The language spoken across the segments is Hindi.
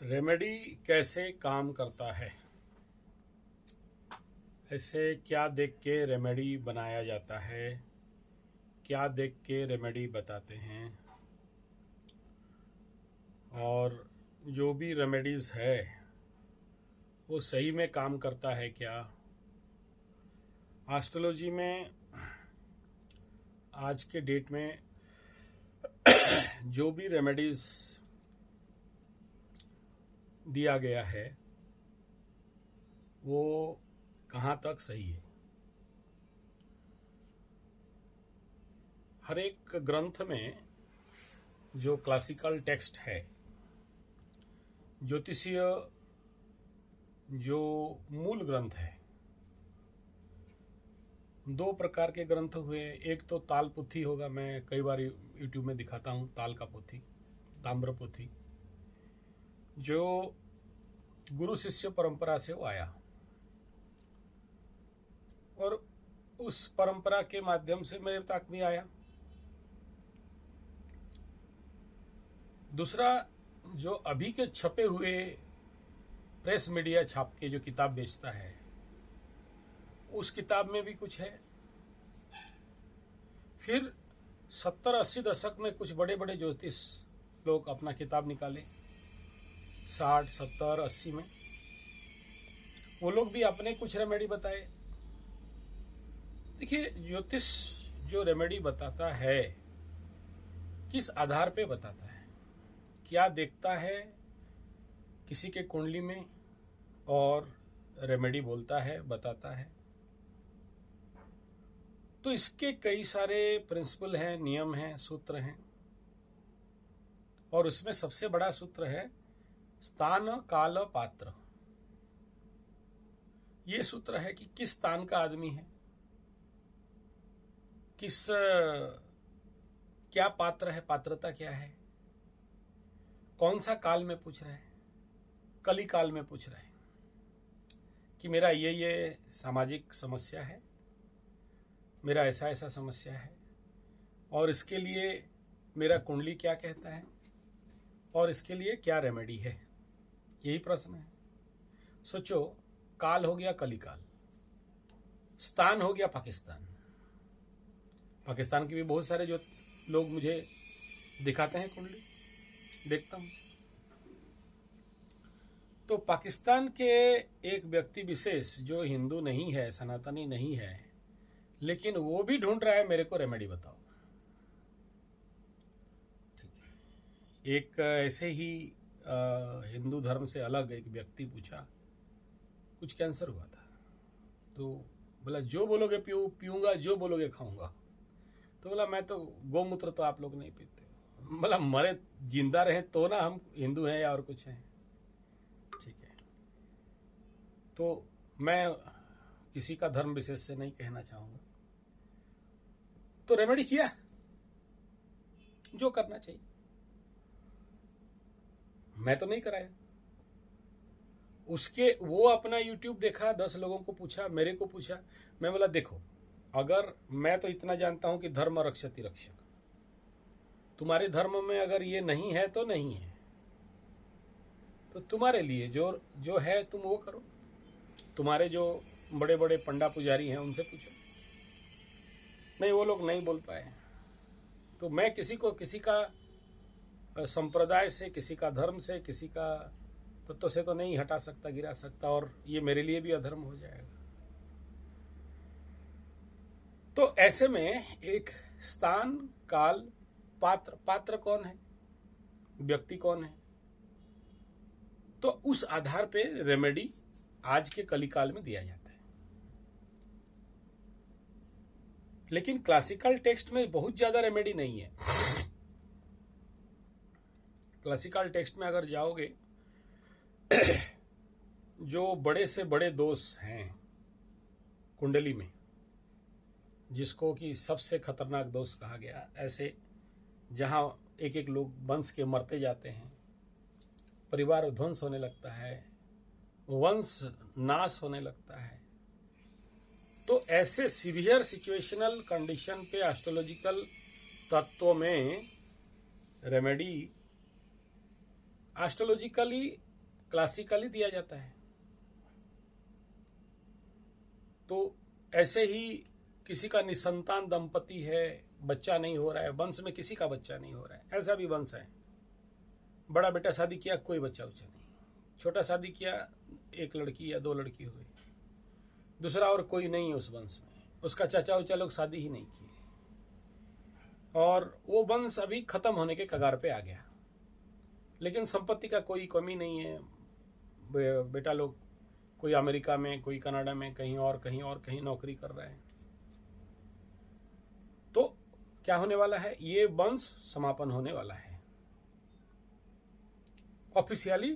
रेमेडी कैसे काम करता है? ऐसे क्या देख के रेमेडी बनाया जाता है? क्या देख के रेमेडी बताते हैं? और जो भी रेमेडीज़ है वो सही में काम करता है क्या? एस्ट्रोलॉजी में आज के डेट में जो भी रेमेडीज़ दिया गया है वो कहाँ तक सही है? हर एक ग्रंथ में जो क्लासिकल टेक्स्ट है, ज्योतिषीय जो मूल ग्रंथ है, दो प्रकार के ग्रंथ हुए। एक तो ताल पोथी होगा, मैं कई बार यूट्यूब में दिखाता हूँ ताल का पोथी, ताम्र पोथी, जो गुरु शिष्य परंपरा से वो आया और उस परंपरा के माध्यम से मेरे तक भी आया। दूसरा, जो अभी के छपे हुए प्रेस मीडिया छाप के जो किताब बेचता है, उस किताब में भी कुछ है। फिर 70-80 दशक में कुछ बड़े बड़े ज्योतिष लोग अपना किताब निकाले, 60, 70, 80 में वो लोग भी अपने कुछ रेमेडी बताए। देखिए, ज्योतिष जो रेमेडी बताता है किस आधार पे बताता है, क्या देखता है किसी के कुंडली में और रेमेडी बोलता है, बताता है। तो इसके कई सारे प्रिंसिपल हैं, नियम हैं, सूत्र हैं, और उसमें सबसे बड़ा सूत्र है स्थान काल पात्र। ये सूत्र है कि किस स्थान का आदमी है, किस क्या पात्र है, पात्रता क्या है, कौन सा काल में पूछ रहे हैं, कली काल में पूछ रहे हैं कि मेरा ये सामाजिक समस्या है, मेरा ऐसा ऐसा समस्या है, और इसके लिए मेरा कुंडली क्या कहता है, और इसके लिए क्या रेमेडी है। यही प्रश्न है। सोचो, काल हो गया कली काल, स्थान हो गया पाकिस्तान। पाकिस्तान के भी बहुत सारे जो लोग मुझे दिखाते हैं कुंडली, देखता हूं। तो पाकिस्तान के एक व्यक्ति विशेष जो हिंदू नहीं है, सनातनी नहीं है, लेकिन वो भी ढूंढ रहा है मेरे को रेमेडी बताओ। ठीक है। एक ऐसे ही हिंदू धर्म से अलग एक व्यक्ति पूछा, कुछ कैंसर हुआ था, तो बोला जो बोलोगे पीऊंगा, जो बोलोगे खाऊंगा। तो बोला मैं तो गोमूत्र तो आप लोग नहीं पीते। बोला मरे जिंदा रहे तो ना हम हिंदू हैं या और कुछ हैं। ठीक है, तो मैं किसी का धर्म विशेष से नहीं कहना चाहूंगा। तो रेमेडी किया जो करना चाहिए, मैं तो नहीं कराया। उसके वो अपना यूट्यूब देखा, 10 लोगों को पूछा, मेरे को पूछा। मैं बोला देखो, अगर मैं तो इतना जानता हूं कि धर्म रक्षति रक्षक, तुम्हारे धर्म में अगर ये नहीं है तो नहीं है, तो तुम्हारे लिए जो है तुम वो करो। तुम्हारे जो बड़े बड़े पंडा पुजारी हैं उनसे पूछो। नहीं, वो लोग नहीं बोल पाए। तो मैं किसी को किसी का संप्रदाय से, किसी का धर्म से, किसी का तत्व से तो नहीं हटा सकता, गिरा सकता, और ये मेरे लिए भी अधर्म हो जाएगा। तो ऐसे में एक स्थान, काल, पात्र, पात्र कौन है, व्यक्ति कौन है, तो उस आधार पे रेमेडी आज के कलिकाल में दिया जाता है। लेकिन क्लासिकल टेक्स्ट में बहुत ज्यादा रेमेडी नहीं है। क्लासिकल टेक्स्ट में अगर जाओगे, जो बड़े से बड़े दोष हैं कुंडली में, जिसको कि सबसे खतरनाक दोष कहा गया, ऐसे जहां एक एक लोग वंश के मरते जाते हैं, परिवार ध्वंस होने लगता है, वंश नाश होने लगता है, तो ऐसे सीवियर सिचुएशनल कंडीशन पे एस्ट्रोलॉजिकल तत्वों में रेमेडी एस्ट्रोलॉजिकली क्लासिकली दिया जाता है। तो ऐसे ही किसी का निसंतान दंपति है, बच्चा नहीं हो रहा है, वंश में किसी का बच्चा नहीं हो रहा है, ऐसा भी वंश है। बड़ा बेटा शादी किया, कोई बच्चा उच्चा नहीं, छोटा शादी किया, एक लड़की या दो लड़की हुई, दूसरा और कोई नहीं उस वंश में, उसका चाचा उचा लोग शादी ही नहीं किए, और वो वंश अभी खत्म होने के कगार पे आ गया। लेकिन संपत्ति का कोई कमी नहीं है, बेटा लोग कोई अमेरिका में, कोई कनाडा में, कहीं और कहीं नौकरी कर रहे हैं। तो क्या होने वाला है, ये वंश समापन होने वाला है, ऑफिशियली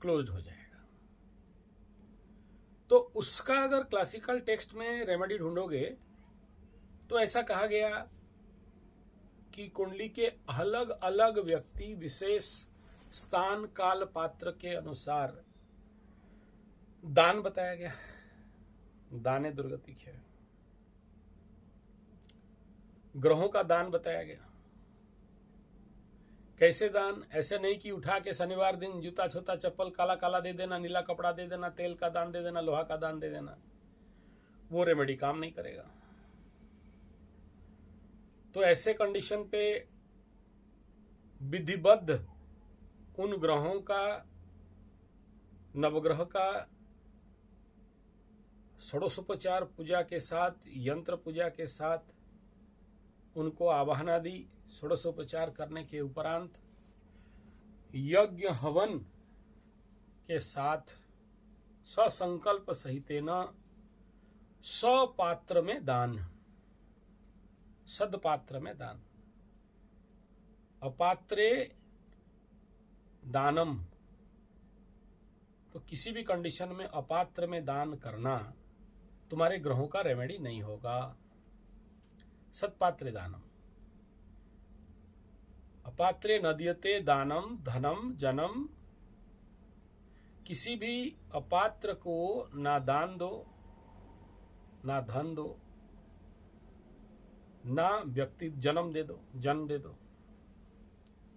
क्लोज्ड हो जाएगा। तो उसका अगर क्लासिकल टेक्स्ट में रेमेडी ढूंढोगे तो ऐसा कहा गया कि कुंडली के अलग अलग व्यक्ति विशेष स्थान काल पात्र के अनुसार दान बताया गया। दाने दुर्गति है, ग्रहों का दान बताया गया। कैसे दान, ऐसे नहीं कि उठा के शनिवार दिन जूता छोटा चप्पल काला काला दे देना, नीला कपड़ा दे देना, तेल का दान दे देना, लोहा का दान दे देना, वो रेमेडी काम नहीं करेगा। तो ऐसे कंडीशन पे विधिबद्ध उन ग्रहों का, नवग्रह का षोडशोपचार पूजा के साथ, यंत्र पूजा के साथ उनको आवाहन आदि षोडशोपचार करने के उपरांत यज्ञ हवन के साथ ससंकल्प सहितेन सपात्र में दान, सदपात्र में दान, अपात्रे दानम। तो किसी भी कंडीशन में अपात्र में दान करना तुम्हारे ग्रहों का रेमेडी नहीं होगा। सत्पात्रे दानम, अपात्रे नदीयते दानम धनम जनम। किसी भी अपात्र को ना दान दो, ना धन दो, ना व्यक्ति जन्म दे दो, जन्म दे दो।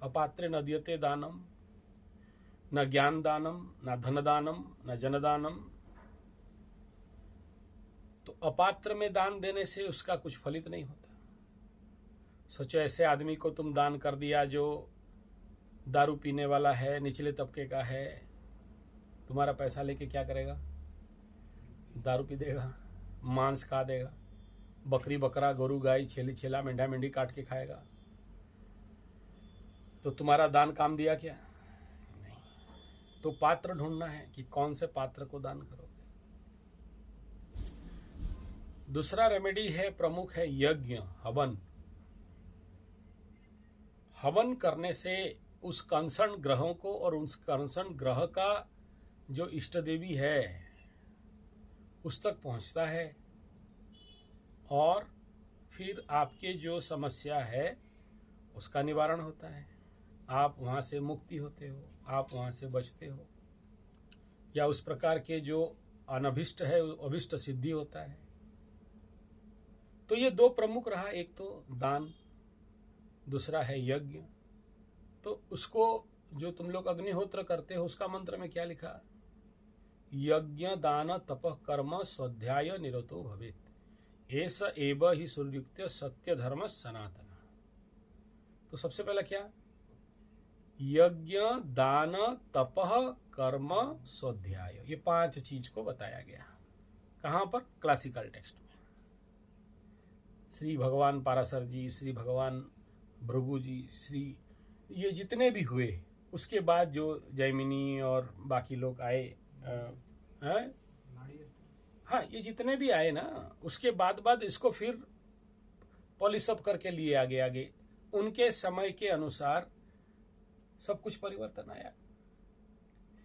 अपात्रे नदीयते दानम, न ज्ञान दानम, न धन दानम, न जन दानम। तो अपात्र में दान देने से उसका कुछ फलित नहीं होता। सोचो ऐसे आदमी को तुम दान कर दिया जो दारू पीने वाला है, निचले तबके का है, तुम्हारा पैसा लेके क्या करेगा? दारू पी देगा, मांस खा देगा, बकरी बकरा, गोरू गाय, छेली छेला, मेंढा मेंढी काट के खाएगा। तो तुम्हारा दान काम दिया क्या? नहीं। तो पात्र ढूंढना है कि कौन से पात्र को दान करोगे। दूसरा रेमेडी है, प्रमुख है यज्ञ हवन। हवन करने से उस कंसर्न ग्रहों को और उस कंसर्न ग्रह का जो इष्ट देवी है उस तक पहुंचता है, और फिर आपके जो समस्या है उसका निवारण होता है। आप वहां से मुक्ति होते हो, आप वहां से बचते हो, या उस प्रकार के जो अनभिष्ट है अभिष्ट सिद्धि होता है। तो ये दो प्रमुख रहा, एक तो दान, दूसरा है यज्ञ। तो उसको जो तुम लोग अग्निहोत्र करते हो उसका मंत्र में क्या लिखा? यज्ञ दान तपः कर्म स्वाध्याय निरतो भवेत् एष एव हि सुयुक्त सत्य धर्म सनातन। तो सबसे पहला क्या? यज्ञ दान तपः कर्म स्वाध्याय, ये 5 चीज को बताया गया। कहां पर? क्लासिकल टेक्स्ट में। श्री भगवान पाराशर जी, श्री भगवान भृगु जी, श्री ये जितने भी हुए, उसके बाद जो जैमिनी और बाकी लोग आए, हाँ ये जितने भी आए ना, उसके बाद इसको फिर पॉलिश अप करके लिए आगे उनके समय के अनुसार सब कुछ परिवर्तन आया।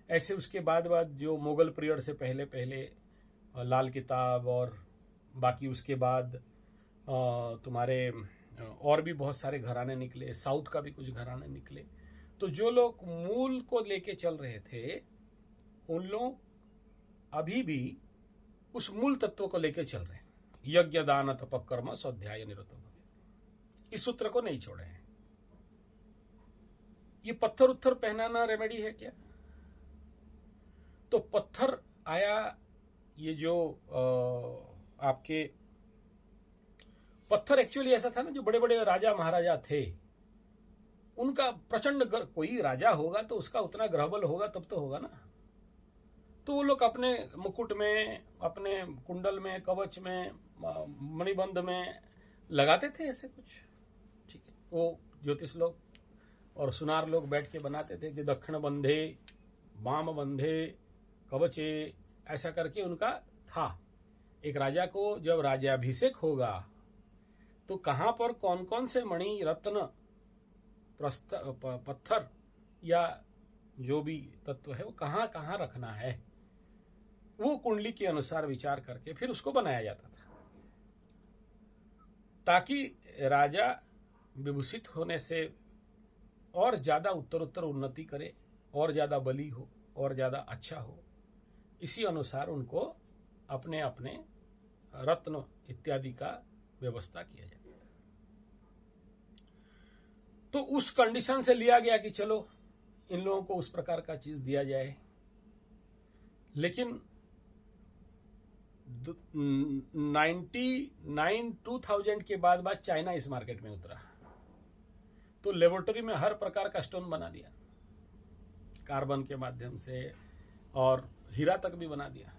ऐसे उसके बाद जो मुगल पीरियड से पहले लाल किताब और बाकी उसके बाद तुम्हारे और भी बहुत सारे घराने निकले, साउथ का भी कुछ घराने निकले। तो जो लोग मूल को लेके चल रहे थे उन लोग अभी भी उस मूल तत्व को लेके चल रहे हैं। यज्ञ दान तपः कर्म स्वाध्याय निरतो भवेत्, इस सूत्र को नहीं छोड़े हैं। ये पत्थर उत्थर पहनाना रेमेडी है क्या? तो पत्थर आया। ये जो आपके पत्थर एक्चुअली ऐसा था ना, जो बड़े बड़े राजा महाराजा थे उनका प्रचंड कोई राजा होगा तो उसका उतना ग्रहबल होगा तब तो होगा ना। तो वो लोग अपने मुकुट में, अपने कुंडल में, कवच में, मणिबंध में लगाते थे ऐसे कुछ। ठीक है, वो ज्योतिष लोग और सुनार लोग बैठ के बनाते थे कि दक्षिण बंधे, वाम बंधे, कवचे, ऐसा करके उनका था। एक राजा को जब राज्याभिषेक होगा तो कहां पर कौन कौन से मणि, रत्न, पत्थर या जो भी तत्व है वो कहां कहां रखना है, वो कुंडली के अनुसार विचार करके फिर उसको बनाया जाता था, ताकि राजा विभूषित होने से और ज्यादा उत्तरोत्तर उन्नति करे, और ज्यादा बली हो, और ज्यादा अच्छा हो। इसी अनुसार उनको अपने अपने रत्न इत्यादि का व्यवस्था किया जाता था। तो उस कंडीशन से लिया गया कि चलो इन लोगों को उस प्रकार का चीज दिया जाए। लेकिन 2000 के बाद चाइना इस मार्केट में उतरा, तो लेबोरेटरी में हर प्रकार का स्टोन बना दिया, कार्बन के माध्यम से, और हीरा तक भी बना दिया।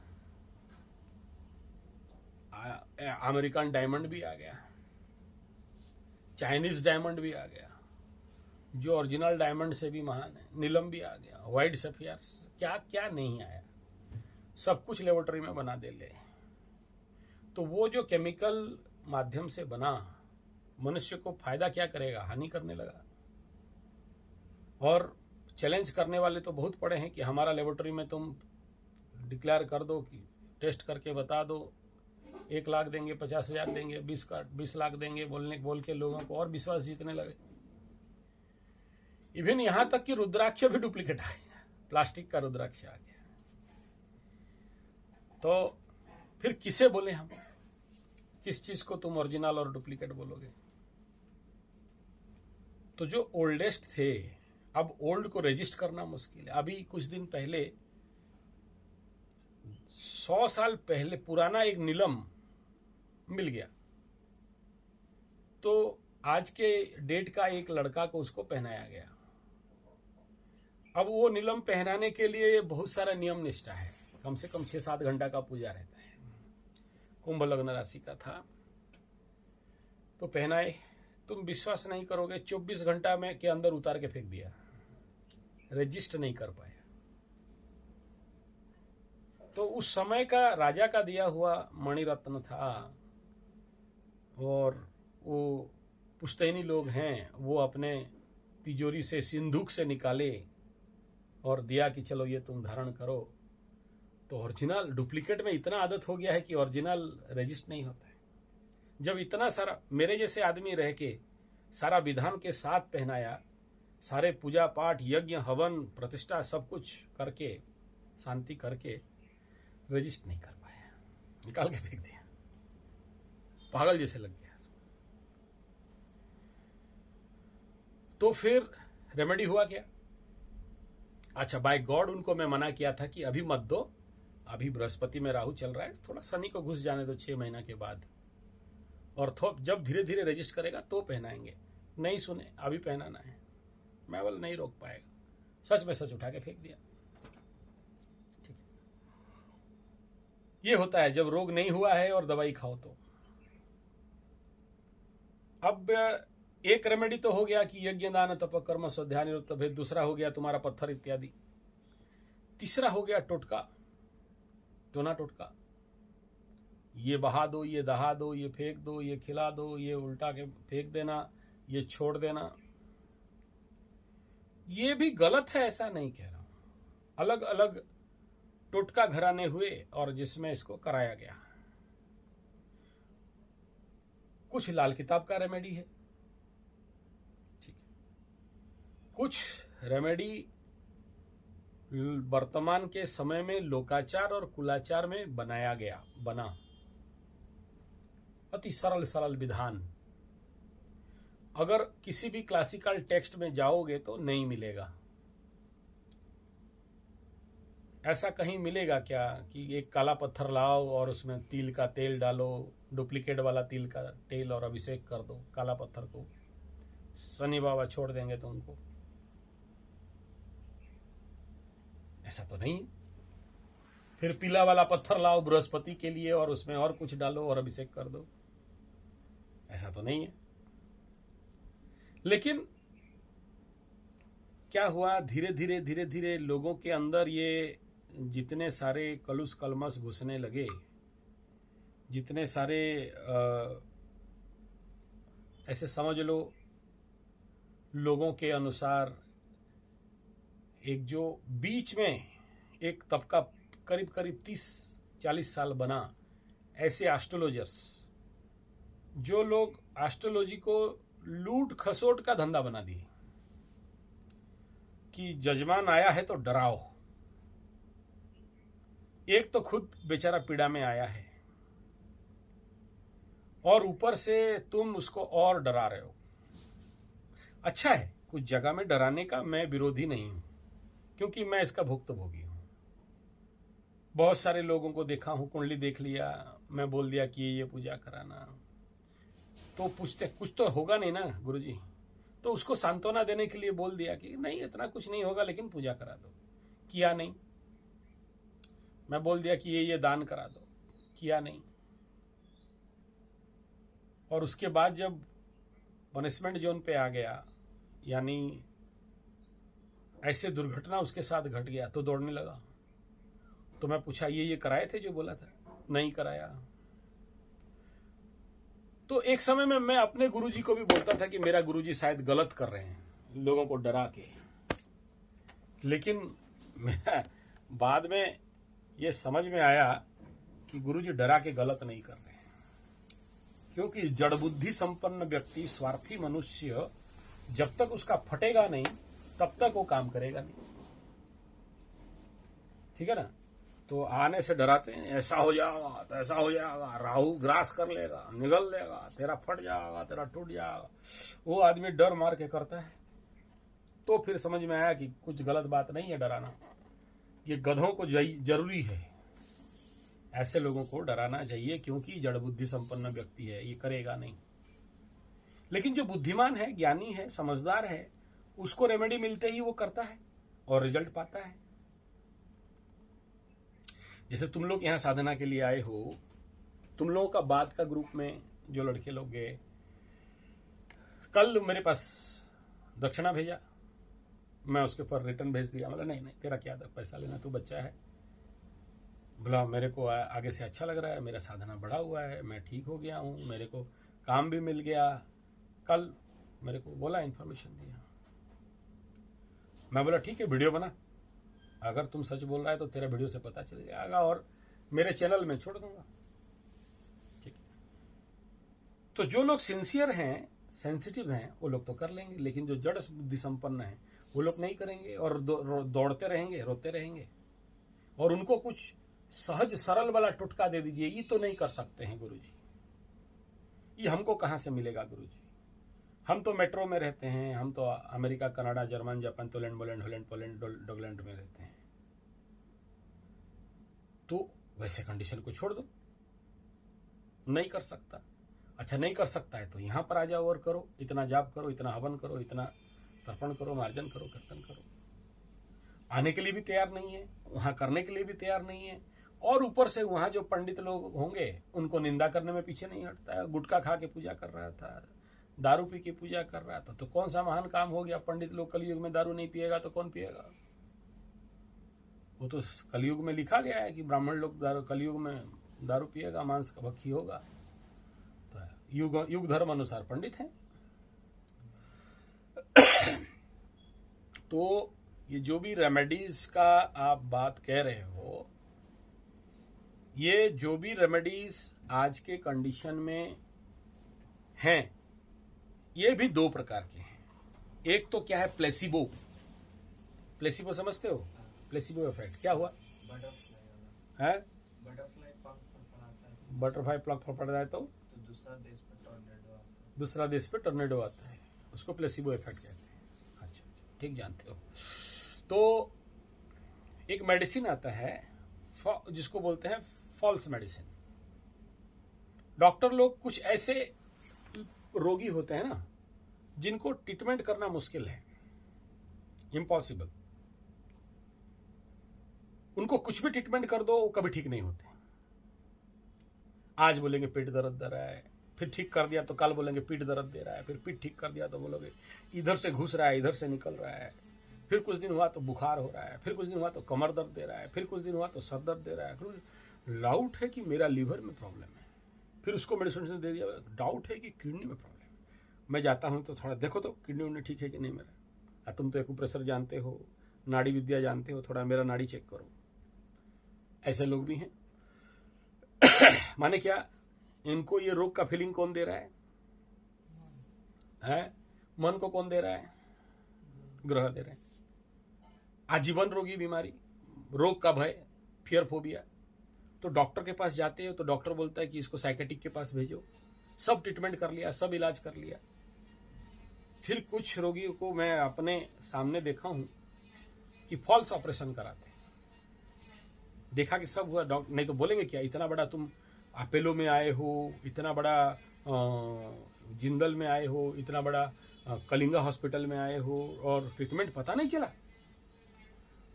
अमेरिकन डायमंड भी आ गया, चाइनीज डायमंड भी आ गया, जो ओरिजिनल डायमंड से भी महान है, नीलम भी आ गया, व्हाइट सफियर, क्या क्या नहीं आया, सब कुछ लेबोरेटरी में बना दे ले। तो वो जो केमिकल माध्यम से बना, मनुष्य को फायदा क्या करेगा, हानि करने लगा। और चैलेंज करने वाले तो बहुत पड़े हैं कि हमारा लेबोरेटरी में तुम डिक्लेयर कर दो, कि टेस्ट करके बता दो, 1 लाख देंगे, 50,000 देंगे, 20 लाख देंगे, बोल के लोगों को और विश्वास जीतने लगे। इवन यहां तक कि रुद्राक्ष भी डुप्लीकेट आ गया, प्लास्टिक का रुद्राक्ष आ गया। तो फिर किसे बोले हम, किस चीज को तुम ओरिजिनल और डुप्लीकेट बोलोगे? तो जो ओल्डेस्ट थे, अब ओल्ड को रजिस्ट करना मुश्किल है। अभी कुछ दिन पहले 100 साल पहले पुराना एक नीलम मिल गया, तो आज के डेट का एक लड़का को उसको पहनाया गया। अब वो नीलम पहनाने के लिए बहुत सारा नियम निष्ठा है, कम से कम 6-7 घंटा का पूजा रहता है। कुंभ लग्न राशि का था, तो पहनाए, तुम विश्वास नहीं करोगे, 24 घंटा में के अंदर उतार के फेंक दिया, रजिस्ट नहीं कर पाया। तो उस समय का राजा का दिया हुआ मणिरत्न था, और वो पुश्तैनी लोग हैं, वो अपने तिजोरी से सिंदूक से निकाले और दिया कि चलो ये तुम धारण करो। तो ओरिजिनल डुप्लीकेट में इतना आदत हो गया है कि ओरिजिनल रजिस्ट नहीं होता है। जब इतना सारा मेरे जैसे आदमी रह के सारा विधान के साथ पहनाया, सारे पूजा पाठ, यज्ञ, हवन, प्रतिष्ठा सब कुछ करके, शांति करके, रजिस्ट नहीं कर पाया, निकाल के फेंक दिया, पागल जैसे लग गया। तो फिर रेमेडी हुआ क्या? अच्छा, बाय गॉड उनको मैं मना किया था कि अभी मत दो, अभी बृहस्पति में राहु चल रहा है, थोड़ा शनि को घुस जाने दो 6 महीना के बाद, और जब धीरे धीरे रजिस्ट करेगा तो पहनाएंगे। नहीं सुने, अभी पहनाना है। मैं बोला नहीं रोक पाएगा, सच में सच उठा के फेंक दिया। ठीक है, ये होता है जब रोग नहीं हुआ है और दवाई खाओ तो। अब एक रेमेडी तो हो गया कि यज्ञ, दान, तप, कर्म, स्वाध्याय, निरुक्त भेद। दूसरा हो गया तुम्हारा पत्थर इत्यादि। तीसरा हो गया टोटका, टोना टोटका। ये बहा दो, ये दहा दो, ये फेंक दो, ये खिला दो, ये उल्टा के फेंक देना, ये छोड़ देना। ये भी गलत है, ऐसा नहीं कह रहा हूं। अलग अलग टोटका घराने हुए और जिसमें इसको कराया गया। कुछ लाल किताब का रेमेडी है, ठीक है, कुछ रेमेडी वर्तमान के समय में लोकाचार और कुलाचार में बना अति सरल सरल विधान। अगर किसी भी क्लासिकल टेक्स्ट में जाओगे तो नहीं मिलेगा। ऐसा कहीं मिलेगा क्या कि एक काला पत्थर लाओ और उसमें तिल का तेल डालो, डुप्लीकेट वाला तिल का तेल, और अभिषेक कर दो काला पत्थर को, शनि बाबा छोड़ देंगे तुमको? ऐसा तो नहीं है। फिर पीला वाला पत्थर लाओ बृहस्पति के लिए और उसमें और कुछ डालो और अभिषेक कर दो? ऐसा तो नहीं है। लेकिन क्या हुआ, धीरे धीरे धीरे धीरे लोगों के अंदर ये जितने सारे कलुष कलमस घुसने लगे, जितने सारे ऐसे समझ लो लोगों के अनुसार एक जो बीच में एक तबका करीब करीब 30-40 साल बना, ऐसे एस्ट्रोलॉजर्स, जो लोग एस्ट्रोलॉजी को लूट खसोट का धंधा बना दिए कि जजमान आया है तो डराओ। एक तो खुद बेचारा पीड़ा में आया है और ऊपर से तुम उसको और डरा रहे हो। अच्छा है, कुछ जगह में डराने का मैं विरोधी नहीं हूं, क्योंकि मैं इसका भुक्तभोगी हूं। बहुत सारे लोगों को देखा हूं, कुंडली देख लिया, मैं बोल दिया कि ये पूजा कराना, तो पूछते कुछ तो होगा नहीं ना गुरुजी, तो उसको सांत्वना देने के लिए बोल दिया कि नहीं इतना कुछ नहीं होगा, लेकिन पूजा करा दो। किया नहीं। मैं बोल दिया कि ये दान करा दो, किया नहीं। और उसके बाद जब पनिशमेंट जोन पे आ गया, यानी ऐसे दुर्घटना उसके साथ घट गया, तो दौड़ने लगा। तो मैं पूछा ये कराए थे जो बोला था? नहीं कराया। तो एक समय में मैं अपने गुरुजी को भी बोलता था कि मेरा गुरुजी शायद गलत कर रहे हैं लोगों को डरा के, लेकिन बाद में ये समझ में आया कि गुरुजी डरा के गलत नहीं कर रहे हैं, क्योंकि जड़ बुद्धि संपन्न व्यक्ति, स्वार्थी मनुष्य, जब तक उसका फटेगा नहीं तब तक वो काम करेगा नहीं। ठीक है ना? तो आने से डराते हैं, ऐसा हो जाएगा तो ऐसा हो जाएगा, राहु ग्रास कर लेगा, निगल लेगा, तेरा फट जाएगा, तेरा टूट जाएगा। वो आदमी डर मार के करता है। तो फिर समझ में आया कि कुछ गलत बात नहीं है डराना, ये गधों को जरूरी है, ऐसे लोगों को डराना चाहिए, क्योंकि जड़ बुद्धि संपन्न व्यक्ति है, ये करेगा नहीं। लेकिन जो बुद्धिमान है, ज्ञानी है, समझदार है, उसको रेमेडी मिलते ही वो करता है और रिजल्ट पाता है। जैसे तुम लोग यहाँ साधना के लिए आए हो, तुम लोगों का बाद का ग्रुप में जो लड़के लोग गए, कल मेरे पास दक्षिणा भेजा, मैं उसके ऊपर रिटर्न भेज दिया। मतलब नहीं तेरा क्या पैसा लेना, तू बच्चा है। बोला मेरे को आगे से अच्छा लग रहा है, मेरा साधना बढ़ा हुआ है, मैं ठीक हो गया हूँ, मेरे को काम भी मिल गया। कल मेरे को बोला, इन्फॉर्मेशन दिया। मैं बोला ठीक है, वीडियो बना, अगर तुम सच बोल रहा है तो तेरा वीडियो से पता चल जाएगा और मेरे चैनल में छोड़ दूंगा। ठीक है? तो जो लोग सिंसियर हैं, सेंसिटिव हैं, वो लोग तो कर लेंगे, लेकिन जो जड़ बुद्धि संपन्न है वो लोग नहीं करेंगे और दौड़ते रहेंगे, रोते रहेंगे। और उनको कुछ सहज सरल वाला टुटका दे दीजिए, ये तो नहीं कर सकते हैं गुरुजी, ये हमको कहां से मिलेगा गुरुजी? हम तो मेट्रो में रहते हैं, हम तो अमेरिका, कनाडा, जर्मन, जापान, तोलैंड, हॉलैंड, पोलैंड, डॉगलैंड में रहते हैं। तो वैसे कंडीशन को छोड़ दो, नहीं कर सकता। अच्छा नहीं कर सकता है तो यहां पर आ जाओ और करो, इतना जाप करो, इतना हवन करो, इतना तर्पण करो, मार्जन करो, कीर्तन करो। आने के लिए भी तैयार नहीं है, वहां करने के लिए भी तैयार नहीं है, और ऊपर से वहां जो पंडित लोग होंगे उनको निंदा करने में पीछे नहीं हटता है। गुटखा खा के पूजा कर रहा था, दारू पी के पूजा कर रहा था, तो कौन सा महान काम हो गया? पंडित लोग कलयुग में दारू नहीं पिएगा तो कौन पिएगा? वो तो कलयुग में लिखा गया है कि ब्राह्मण लोग कलयुग में दारू पिएगा, मांस का भक्षी होगा। तो युग धर्म अनुसार पंडित हैं। तो ये जो भी रेमेडीज का आप बात कह रहे हो, ये जो भी रेमेडीज आज के कंडीशन में हैं, ये भी दो प्रकार के हैं। एक तो क्या है, प्लेसिबो। प्लेसिबो समझते हो? प्लेसिबो इफेक्ट क्या हुआ? है बटरफ्लाई प्लग फड़फड़ाता है तो दूसरा देश पे टॉर्नेडो आता है, उसको प्लेसिबो इफेक्ट कहते हैं। अच्छा ठीक जानते हो। तो एक मेडिसिन आता है जिसको बोलते हैं फॉल्स मेडिसिन। डॉक्टर लोग कुछ ऐसे रोगी होते हैं ना जिनको ट्रीटमेंट करना मुश्किल है, इम्पॉसिबल। उनको कुछ भी ट्रीटमेंट कर दो वो कभी ठीक नहीं होते। आज बोलेंगे पेट दर्द दे रहा है, फिर ठीक कर दिया तो कल बोलेंगे पीठ दर्द दे रहा है, फिर पीठ ठीक कर दिया तो बोलोगे इधर से घुस रहा है इधर से निकल रहा है, फिर कुछ दिन हुआ तो बुखार हो रहा है, फिर कुछ दिन हुआ तो कमर दर्द दे रहा है, फिर कुछ दिन हुआ तो सर दर्द दे रहा है, फिर डाउट है कि मेरा लीवर में प्रॉब्लम है, फिर उसको मेडिसिन दे दिया, डाउट है कि किडनी में प्रॉब्लम है। मैं जाता हूँ तो थोड़ा देखो तो किडनी उडनी ठीक है कि नहीं मेरा। तुम तो एक्यूप्रेशर जानते हो, नाड़ी विद्या जानते हो, थोड़ा मेरा नाड़ी चेक करो। ऐसे लोग भी हैं। माने क्या, इनको ये रोग का फीलिंग कौन दे रहा है? मन को कौन दे रहा है? ग्रह दे रहे हैं। आजीवन रोगी बीमारी, रोग का भय, फियर फोबिया। तो डॉक्टर के पास जाते हो तो डॉक्टर बोलता है कि इसको साइकेट्रिक के पास भेजो। सब ट्रीटमेंट कर लिया, सब इलाज कर लिया, फिर कुछ रोगियों को मैं अपने सामने देखा हूं कि फॉल्स ऑपरेशन कराते हैं। देखा कि सब हुआ, डॉक्टर नहीं तो बोलेंगे क्या, इतना बड़ा तुम अपेलो में आए हो, इतना बड़ा जिंदल में आए हो, इतना बड़ा कलिंगा हॉस्पिटल में आए हो और ट्रीटमेंट पता नहीं चला।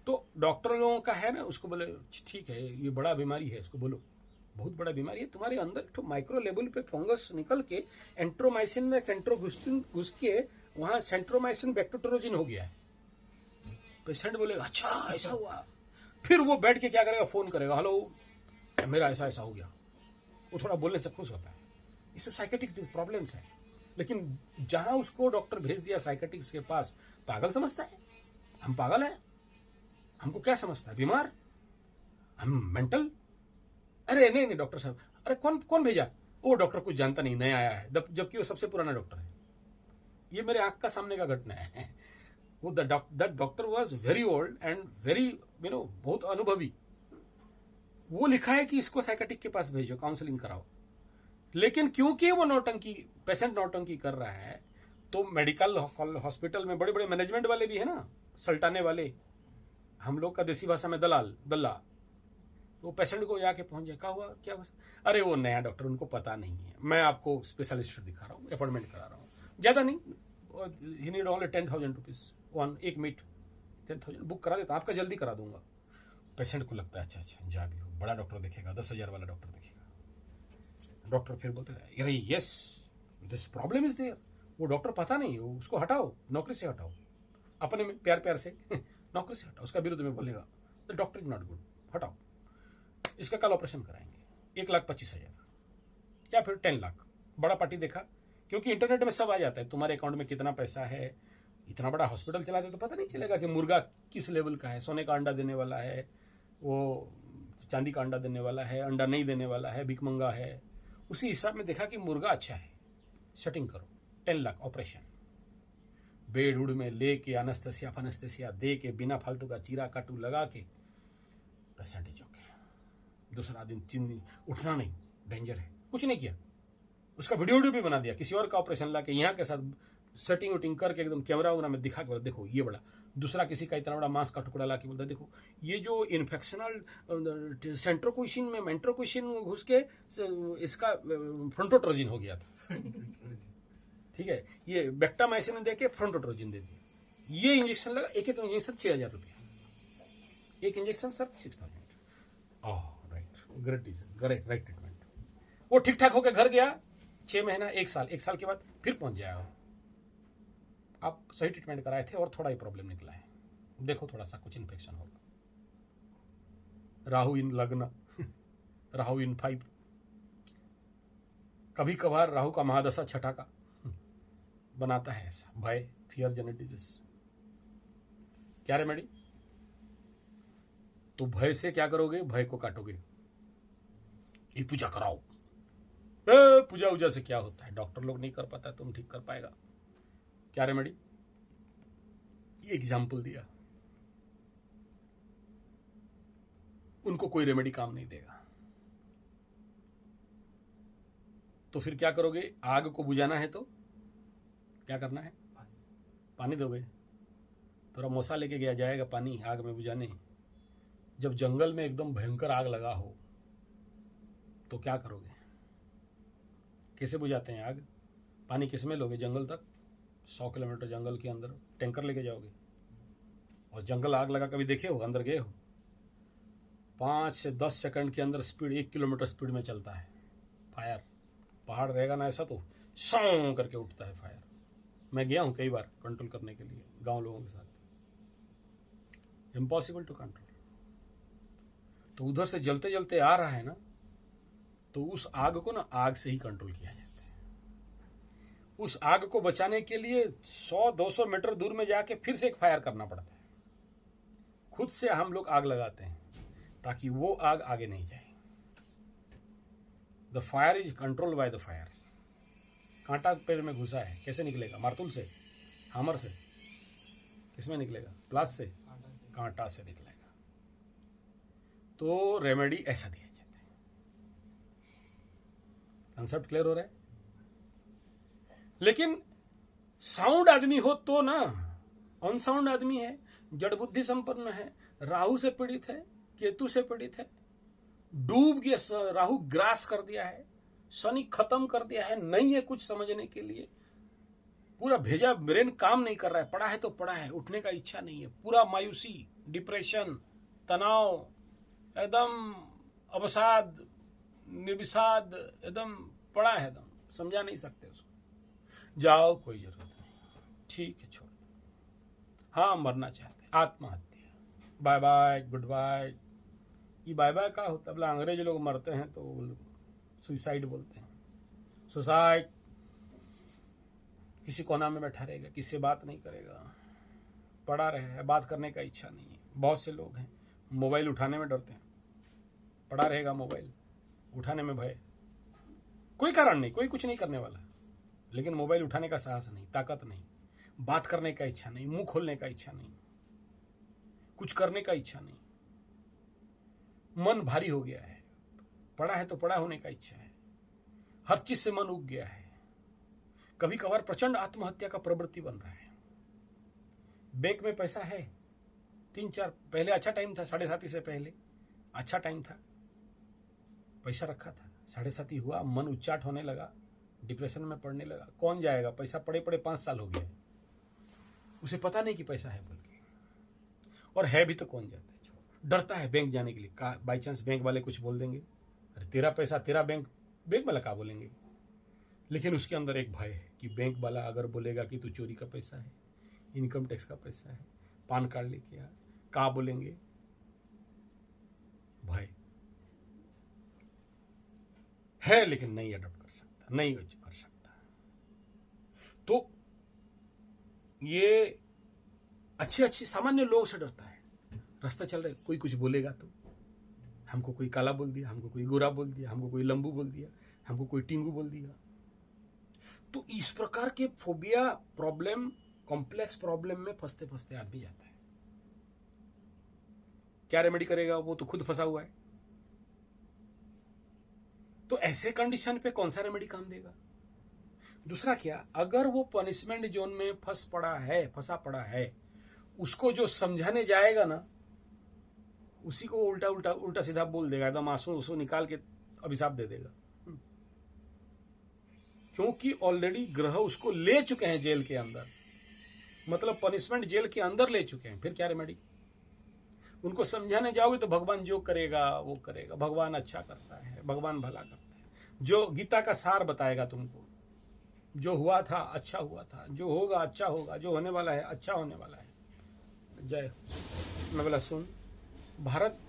तो डॉक्टर लोगों का है ना, उसको बोले ठीक है ये बड़ा बीमारी है, इसको बोलो बहुत बड़ा बीमारी है, तुम्हारे अंदर तो माइक्रो लेवल पे फंगस निकल के एंट्रोमाइसिन में घुस के वहां सेंट्रोमाइसिन बैक्टीरियोजिन हो गया है। पेशेंट बोलेगा अच्छा ऐसा हुआ, फिर वो बैठ के क्या करेगा, फोन करेगा, हेलो मेरा ऐसा ऐसा हो गया। वो थोड़ा बोलने से खुश होता है। ये सब साइकेट्रिक प्रॉब्लम्स है। लेकिन जहां उसको डॉक्टर भेज दिया साइकेट्रिक्स के पास, पागल समझता है। हम पागल है, हमको क्या समझता है, बीमार, हम मेंटल। अरे नहीं नहीं डॉक्टर साहब, अरे कौन कौन भेजा? वो डॉक्टर कुछ जानता नहीं, नया आया है, जबकि वो सबसे पुराना डॉक्टर है। ये मेरे आंख का सामने का घटना है। वो that doctor was very old and very बहुत अनुभवी। वो लिखा है कि इसको साइकेट्रिक के पास भेजो, काउंसलिंग कराओ। लेकिन क्योंकि वो पेशेंट नौटंकी कर रहा है, तो मेडिकल हॉस्पिटल में बड़े बड़े मैनेजमेंट वाले भी है ना, सल्टाने वाले, हम लोग का देसी भाषा में दल्ला। वो पेशेंट को जाके पहुंच जाए, क्या हुआ क्या हुआ? अरे वो नया डॉक्टर, उनको पता नहीं है, मैं आपको स्पेशलिस्ट दिखा रहा हूँ, अपॉइंटमेंट करा रहा हूँ, ज्यादा नहीं, ही नीड ओनली 10,000 रुपीज एक मीट, 10,000 बुक करा देता, आपका जल्दी करा दूंगा। पेशेंट को लगता है अच्छा जाके बड़ा डॉक्टर देखेगा, 10,000 वाला डॉक्टर देखेगा। डॉक्टर फिर बोलते हैं अरे yes this problem is there. वो डॉक्टर पता नहीं, उसको हटाओ, नौकरी से हटाओ, अपने में प्यार से नौकरी से हटाओ, उसका विरुद्ध में बोलेगा the doctor is not good, हटाओ, इसका कल ऑपरेशन कराएंगे, 1,25,000 या फिर 10 लाख। बड़ा पार्टी देखा, क्योंकि इंटरनेट में सब आ जाता है, तुम्हारे अकाउंट में कितना पैसा है। इतना बड़ा हॉस्पिटल चलाते तो पता नहीं चलेगा कि मुर्गा किस लेवल का है, सोने का अंडा देने वाला है, वो चांदी का अंडा देने वाला है, अंडा नहीं देने वाला है, भिकमंगा है। उसी हिसाब में देखा कि मुर्गा अच्छा है, सेटिंग करो, 10 लाख ऑपरेशन। बेड उड़ में लेके अनस्थेसिया दे के बिना फालतू का चीरा काटू लगा के पेशेंट ही चौके। दूसरा दिन 3 दिन उठना नहीं, डेंजर है, कुछ नहीं किया। उसका वीडियो भी बना दिया, किसी और का ऑपरेशन ला के यहाँ के साथ सेटिंग उटिंग करके एकदम कैमरा वगैरह में दिखा के बोला देखो ये बड़ा। दूसरा किसी का इतना बड़ा मांस का टुकड़ा ला के बोलता देखो ये जो इन्फेक्शनल सेंट्रोक्वेशिन में मेंट्रोक्वेशिन घुस के इसका फ्रंटोट्रोजिन हो गया था। ठीक है, ये बेक्टामाइसिन दे के फ्रंटोट्रोजिन दे दिया। ये इंजेक्शन लगा, एक इंजेक्शन 6,000 रुपया, एक injection sir 6,000। Right, great right treatment. वो ठीक ठाक होकर घर गया, 6 महीना 1 साल के बाद फिर पहुंच जाएगा। आप सही ट्रीटमेंट कराए थे और थोड़ा ही प्रॉब्लम निकला है, देखो थोड़ा सा कुछ इन्फेक्शन होगा। राहु इन लग्न राहु इन 5, कभी कभार राहु का महादशा छठा का बनाता है ऐसा भय, फियर, जेनेटिक डिजीज। क्या रेमेडी? तो भय से क्या करोगे, भय को काटोगे, ये पूजा कराओ। पूजा वूजा से क्या होता है, डॉक्टर लोग नहीं कर पाता, तुम ठीक कर पाएगा। क्या रेमेडी? ये एग्जाम्पल दिया, उनको कोई रेमेडी काम नहीं देगा। तो फिर क्या करोगे, आग को बुझाना है तो क्या करना है, पानी दोगे। थोड़ा मोसा लेके गया जाएगा पानी आग में बुझाने, जब जंगल में एकदम भयंकर आग लगा हो तो क्या करोगे? कैसे बुझाते हैं आग? पानी किस में लोगे जंगल तक? 100 किलोमीटर जंगल के अंदर टैंकर लेके जाओगे? और जंगल आग लगा कभी देखे हो? अंदर गए हो? 5 से 10 सेकंड के अंदर स्पीड 1 किलोमीटर स्पीड में चलता है फायर। पहाड़ रहेगा ना ऐसा तो सौ करके उठता है फायर। मैं गया हूं कई बार कंट्रोल करने के लिए गांव लोगों के साथ। Impossible to control. तो उधर से जलते जलते आ रहा है ना, तो उस आग को ना आग से ही कंट्रोल किया जाता है। उस आग को बचाने के लिए 100-200 मीटर दूर में जाके फिर से एक फायर करना पड़ता है। खुद से हम लोग आग लगाते हैं ताकि वो आग आगे नहीं जाए। The fire is control by the fire. कांटा पेड़ में घुसा है, कैसे निकलेगा? मार्तुल से, हामर से? किसमें निकलेगा? प्लास से? कांटा से निकलेगा। तो रेमेडी ऐसा दिया जाता है। कंसेप्ट क्लियर हो रहा है? लेकिन साउंड आदमी हो तो ना, अनसाउंड आदमी है, जड़ बुद्धि संपन्न है, राहु से पीड़ित है, केतु से पीड़ित है, डूब गया, राहु ग्रास कर दिया है, शनि खत्म कर दिया है, नहीं है कुछ समझने के लिए, पूरा भेजा ब्रेन काम नहीं कर रहा है, पड़ा है तो पड़ा है, उठने का इच्छा नहीं है, पूरा मायूसी, डिप्रेशन, तनाव, एकदम अवसाद, निर्विषाद, एकदम पड़ा है, एकदम समझा नहीं सकते उसको। जाओ, कोई जरूरत नहीं, ठीक है, छोड़। हाँ, मरना चाहते, आत्महत्या, बाय बाय, गुड बाय। ये बाय बाय का होता है? अंग्रेज लोग मरते हैं तो सुसाइड बोलते हैं। सुसाइड, किसी कोना में बैठा रहेगा, किसी से बात नहीं करेगा, पड़ा रहे, बात करने का इच्छा नहीं है। बहुत से लोग हैं मोबाइल उठाने में डरते हैं, पड़ा रहेगा मोबाइल, उठाने में भय, कोई कारण नहीं, कोई कुछ नहीं करने वाला, लेकिन मोबाइल उठाने का साहस नहीं, ताकत नहीं, बात करने का इच्छा नहीं, मुंह खोलने का इच्छा नहीं, कुछ करने का इच्छा नहीं, मन भारी हो गया है, पड़ा है तो पड़ा होने का इच्छा है, हर चीज से मन उग गया है, कभी कभार प्रचंड आत्महत्या का प्रवृत्ति बन रहा है। बैंक में पैसा है, 3-4, पहले अच्छा टाइम था, 7.5 से पहले अच्छा टाइम था, पैसा रखा था, 7.5 हुआ, मन उच्चाट होने लगा, डिप्रेशन में पड़ने लगा। कौन जाएगा? पैसा पड़े पड़े 5 साल हो गया, उसे पता नहीं कि पैसा है बोल के, और है भी तो कौन जाता है, डरता है बैंक जाने के लिए, बाई चांस बैंक वाले कुछ बोल देंगे, अरे तेरा पैसा तेरा, बैंक वाला क्या बोलेंगे। लेकिन उसके अंदर एक भय है कि बैंक वाला अगर बोलेगा कि तू चोरी का पैसा है, इनकम टैक्स का पैसा है, पान कार्ड लेके आ, क्या बोलेंगे, भय है, लेकिन नहीं अडॉप्ट कर सकता, नहीं कर सकता। तो ये अच्छे सामान्य लोगों से डरता है। रास्ता चल रहे, कोई कुछ बोलेगा तो, हमको कोई काला बोल दिया, हमको कोई गोरा बोल दिया, हमको कोई लंबू बोल दिया, हमको कोई टिंगू बोल दिया। तो इस प्रकार के फोबिया प्रॉब्लम, कॉम्प्लेक्स प्रॉब्लम में फंसते फंसते आदमी जाता है। क्या रेमेडी करेगा? वो तो खुद फंसा हुआ है। तो ऐसे कंडीशन पे कौन सा रेमेडी काम देगा? दूसरा क्या, अगर वो पनिशमेंट जोन में फंसा पड़ा है, उसको जो समझाने जाएगा ना, उसी को उल्टा सीधा बोल देगा, एकदम आंसू निकाल के अभिशाप दे देगा। क्योंकि ऑलरेडी ग्रह उसको ले चुके हैं जेल के अंदर, मतलब पनिशमेंट जेल के अंदर ले चुके हैं। फिर क्या रेमेडी? उनको समझाने जाओगे तो भगवान जो करेगा वो करेगा, भगवान अच्छा करता है, भगवान भला करता है, जो गीता का सार बताएगा तुमको, जो हुआ था अच्छा हुआ था, जो होगा अच्छा होगा, जो होने वाला है अच्छा होने वाला है। जय। मैं बोला सुन, भारत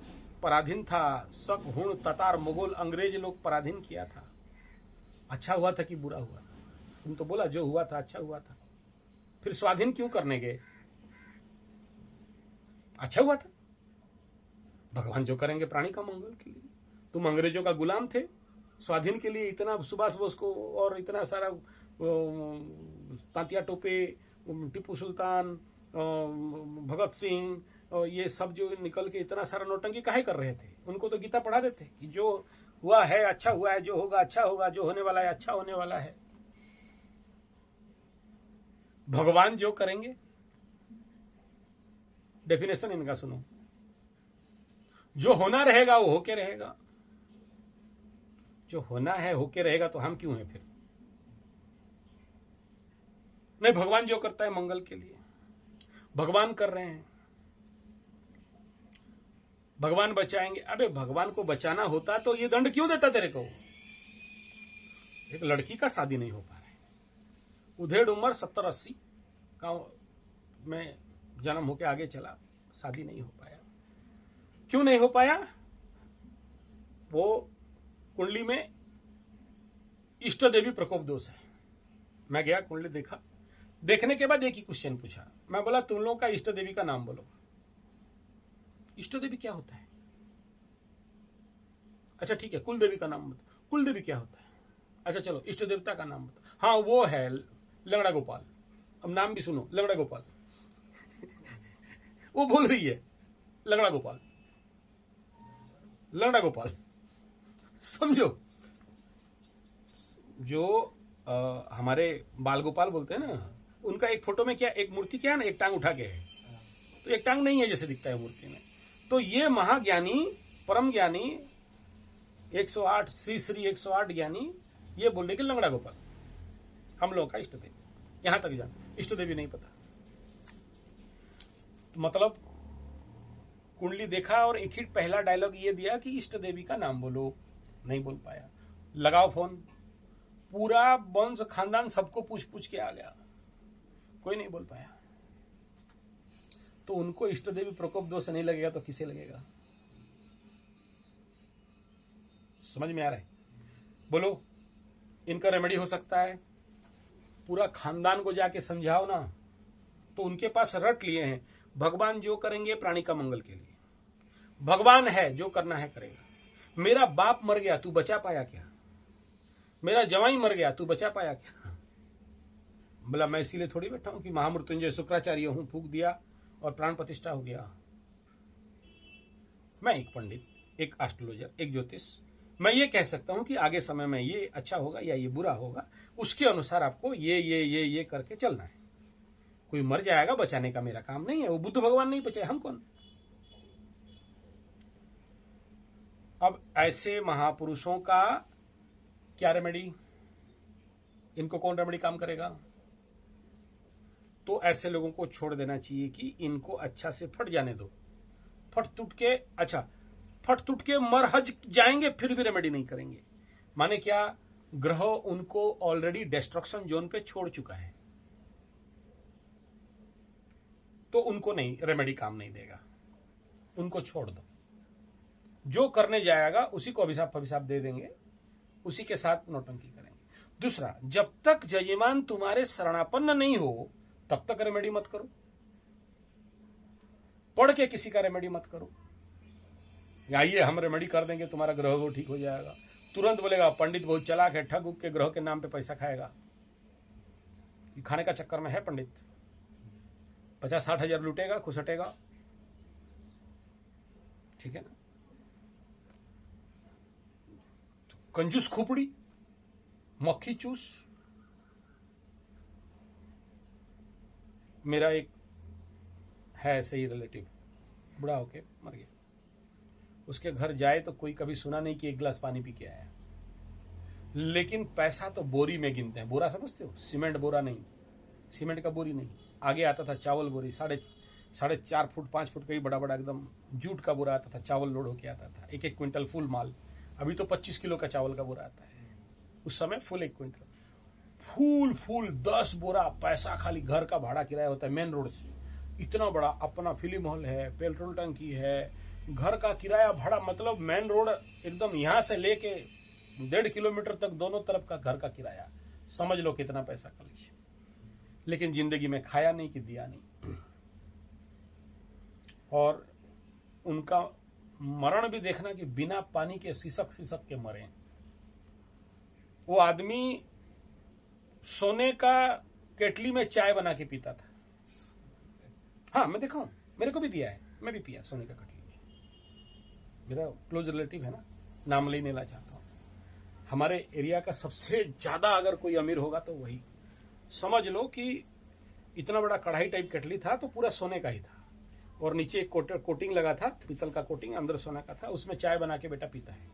पराधीन था, शक, हुण, ततार, मुगल, अंग्रेज लोग पराधीन किया था। अच्छा हुआ था कि बुरा हुआ था? तुम तो बोला जो हुआ था अच्छा हुआ था, फिर स्वाधीन क्यों करने गए? अच्छा हुआ था। भगवान जो करेंगे प्राणी का मंगल के लिए। तुम अंग्रेजों का गुलाम थे, स्वाधीन के लिए इतना सुभाष बोस को और इतना सारा तांतिया टोपे, टीपू सुल्तान, भगत सिंह, ये सब जो निकल के इतना सारा नौटंकी काहे कर रहे थे? उनको तो गीता पढ़ा देते कि जो हुआ है अच्छा हुआ है, जो होगा अच्छा होगा, जो होने वाला है अच्छा होने वाला है। भगवान जो करेंगे, डेफिनेशन इनका सुनो, जो होना रहेगा वो होके रहेगा, जो होना है होके रहेगा, तो हम क्यों हैं फिर? नहीं, भगवान जो करता है मंगल के लिए, भगवान कर रहे हैं, भगवान बचाएंगे। अबे भगवान को बचाना होता तो ये दंड क्यों देता तेरे को? एक लड़की का शादी नहीं हो पा रहा है, उधेड़ उम्र 70-80 का में जन्म होके आगे चला, शादी नहीं हो पाया। क्यों नहीं हो पाया? वो कुंडली में इष्ट देवी प्रकोप दोष है। मैं गया, कुंडली देखा, देखने के बाद एक ही क्वेश्चन पूछा। मैं बोला तुम लोगों का इष्ट देवी का नाम बोलो। इष्ट देवी क्या होता है? अच्छा ठीक है, कुल देवी का नाम बताओ। कुल देवी क्या होता है? अच्छा चलो, इष्ट देवता का नाम बताओ। हाँ वो है लंगड़ा गोपाल। अब नाम भी सुनो, लंगड़ा गोपाल। वो बोल रही है लंगड़ा गोपाल, लंगड़ा गोपाल। समझो, जो हमारे बाल गोपाल बोलते हैं ना, उनका एक फोटो में क्या, एक मूर्ति क्या है ना, एक टांग उठा के है, तो एक टांग नहीं है जैसे दिखता है मूर्ति में। तो ये महाज्ञानी, परम ज्ञानी, 108 श्री 108 ज्ञानी, ये बोलने के लंगड़ा गोपाल हम लोगों का इष्ट देवी। यहां तक जान, इष्ट देवी नहीं पता। तो मतलब कुंडली देखा और एक ही पहला डायलॉग ये दिया कि इष्ट देवी का नाम बोलो, नहीं बोल पाया। लगाओ फोन, पूरा वंश खानदान सबको पूछ पूछ के आ गया, कोई नहीं बोल पाया। तो उनको इष्ट देवी प्रकोप दोष नहीं लगेगा तो किसे लगेगा? समझ में आ रहा है? बोलो, इनका रेमेडी हो सकता है? पूरा खानदान को जाके समझाओ ना, तो उनके पास रट लिए हैं, भगवान जो करेंगे प्राणी का मंगल के लिए, भगवान है जो करना है करेगा। मेरा बाप मर गया, तू बचा पाया क्या? मेरा जवाई मर गया, तू बचा पाया क्या? बोला मैं इसीलिए थोड़ी बैठा हूं कि महामृत्युंजय शुक्राचार्य हूं, फूंक दिया और प्राण प्रतिष्ठा हो गया। मैं एक पंडित, एक एस्ट्रोलॉजर, एक ज्योतिष, मैं ये कह सकता हूं कि आगे समय में ये अच्छा होगा या ये बुरा होगा, उसके अनुसार आपको ये करके चलना है। कोई मर जाएगा, बचाने का मेरा काम नहीं है। वो बुद्ध भगवान नहीं बचाए, हम कौन? अब ऐसे महापुरुषों का क्या रेमेडी? इनको कौन रेमेडी काम करेगा? तो ऐसे लोगों को छोड़ देना चाहिए कि इनको अच्छा से फट जाने दो, फट टूट के, अच्छा फट टूट के मर हज जाएंगे, फिर भी रेमेडी नहीं करेंगे। माने क्या? ग्रह उनको ऑलरेडी डिस्ट्रक्शन जोन पे छोड़ चुका है, तो उनको नहीं, रेमेडी काम नहीं देगा, उनको छोड़ दो। जो करने जाएगा उसी को अभिशाप दे देंगे, उसी के साथ नौटंकी करेंगे। दूसरा, जब तक जजमान तुम्हारे शरणापन्न नहीं हो तब तक रेमेडी मत करो, पढ़ के किसी का रेमेडी मत करो। आइए हम रेमेडी कर देंगे, तुम्हारा ग्रह वो ठीक हो जाएगा। तुरंत बोलेगा पंडित बहुत चालाक है, ठग उग के ग्रह के नाम पे पैसा खाएगा। ये खाने का चक्कर में है पंडित, 50-60 हजार लूटेगा, खुसटेगा, ठीक है ना? तो कंजूस खोपड़ी, मक्खी चूस। मेरा एक है ऐसे ही रिलेटिव, बुढ़ा होके मर गया। उसके घर जाए तो कोई कभी सुना नहीं कि एक गिलास पानी पी के आया, लेकिन पैसा तो बोरी में गिनते हैं। बोरा समझते हो? सीमेंट बोरा नहीं, सीमेंट का बोरी नहीं। आगे आता था चावल बोरी, 4.5 फुट 5 फुट का ही बड़ा बड़ा एकदम जूट का बोरा आता था, चावल लोड होके आता था, 1-1 क्विंटल फुल माल। अभी तो 25 किलो का चावल का बोरा आता है, उस समय फुल 1 क्विंटल फूल 10 बोरा। पैसा खाली घर का भाड़ा किराया होता है, मेन रोड से इतना बड़ा, अपना फिल्म हॉल है, पेट्रोल टंकी है, घर का किराया भाड़ा, मतलब मेन रोड एकदम यहां से लेके 1.5 किलोमीटर तक दोनों तरफ का घर का किराया। समझ लो कितना पैसा खर्च। लेकिन जिंदगी में खाया नहीं कि दिया नहीं। और उनका मरण भी देखना कि बिना पानी के सिसक के मरे। वो आदमी सोने का केटली में चाय बना के पीता था। हाँ मैं देखा हूं, मेरे को भी दिया है, मैं भी पिया सोने का केटली में। मेरा क्लोज रिलेटिव है ना, नाम नहीं लेना चाहता हूं। हमारे एरिया का सबसे ज्यादा अगर कोई अमीर होगा तो वही। समझ लो कि इतना बड़ा कढ़ाई टाइप केटली था, तो पूरा सोने का ही था। और नीचे एक कोटिंग लगा था, पीतल का कोटिंग, अंदर सोना का था, उसमें चाय बना के बेटा पीता है।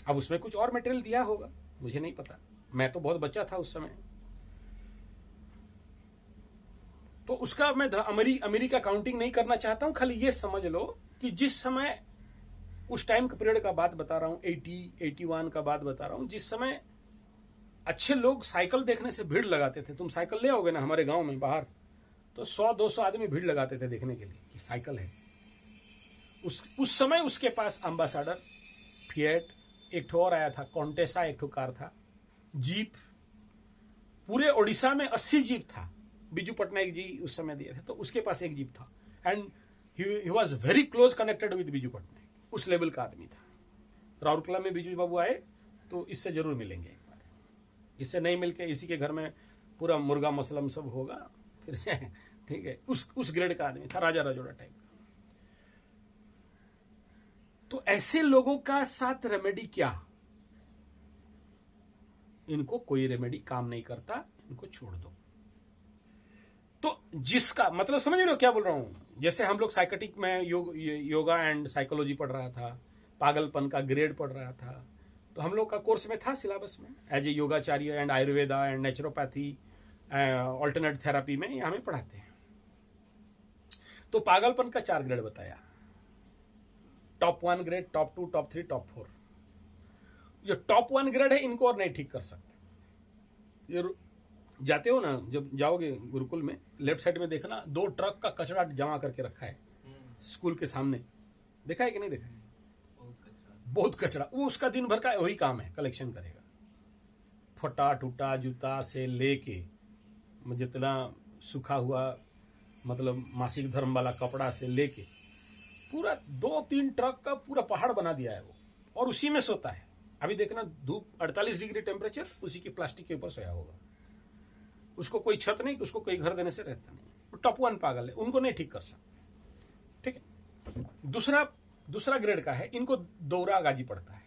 अब उसमें कुछ और मटेरियल दिया होगा, मुझे नहीं पता, मैं तो बहुत बच्चा था उस समय। तो उसका मैं अमेरिका काउंटिंग नहीं करना चाहता हूं, खाली ये समझ लो कि जिस समय, उस टाइम का पीरियड का बात बता रहा हूं, 81 का बात बता रहा हूं, जिस समय अच्छे लोग साइकिल देखने से भीड़ लगाते थे। तुम साइकिल ले आओगे ना हमारे गांव में बाहर, तो 100-200 आदमी भीड़ लगाते थे देखने के लिए कि साइकिल है। उस समय उसके पास एम्बेसडर, फिएट, एक ठो और आया था कॉन्टेसा, एक ठो कार था, जीप, पूरे ओडिशा में 80 जीप था। बिजू पटनायक जी उस समय दिए थे, तो उसके पास एक जीप था। And he was very close connected with Biju Patnaik, उस लेवल का आदमी था। राउरकेला में बिजू बाबू आए तो इससे जरूर मिलेंगे एक बार, इससे नहीं मिलके इसी के घर में पूरा मुर्गा मसलम सब होगा फिर से, ठीक है। उस ग्रेड का आदमी था, राजा राजोड़ा टाइप का। तो ऐसे लोगों का साथ रेमेडी क्या? इनको कोई रेमेडी काम नहीं करता, इनको छोड़ दो। तो जिसका मतलब समझ रहे हो क्या बोल रहा हूं? जैसे हम लोग साइकेट्रिक में योगा एंड साइकोलॉजी पढ़ रहा था, पागलपन का ग्रेड पढ़ रहा था, तो हम लोग का कोर्स में था सिलेबस में, एज ए योगाचार्य and Ayurveda and naturopathy, alternate therapy में हमें पढ़ाते हैं। तो पागलपन का 4 ग्रेड बताया, top 1 grade, top 2, top 3, top 4। जो टॉप 1 ग्रेड है इनको और नहीं ठीक कर सकते। ये जाते हो ना, जब जाओगे गुरुकुल में, लेफ्ट साइड में देखना 2 ट्रक का कचरा जमा करके रखा है स्कूल के सामने, देखा है कि नहीं देखा है? बहुत कचरा। वो उसका दिन भर का वही काम है, कलेक्शन करेगा। फटा टूटा जूता से लेके जितना सूखा हुआ मतलब मासिक धर्म वाला कपड़ा से लेके पूरा 2-3 ट्रक का पूरा पहाड़ बना दिया है वो, और उसी में सोता है। अभी देखना धूप 48 डिग्री टेम्परेचर, उसी की प्लास्टिक के ऊपर सोया होगा। उसको कोई छत नहीं, उसको कोई घर देने से रहता नहीं। टॉप 1 पागल है, उनको नहीं ठीक कर सकते, ठीक है। दूसरा ग्रेड का है, इनको दौरा गाजी पड़ता है।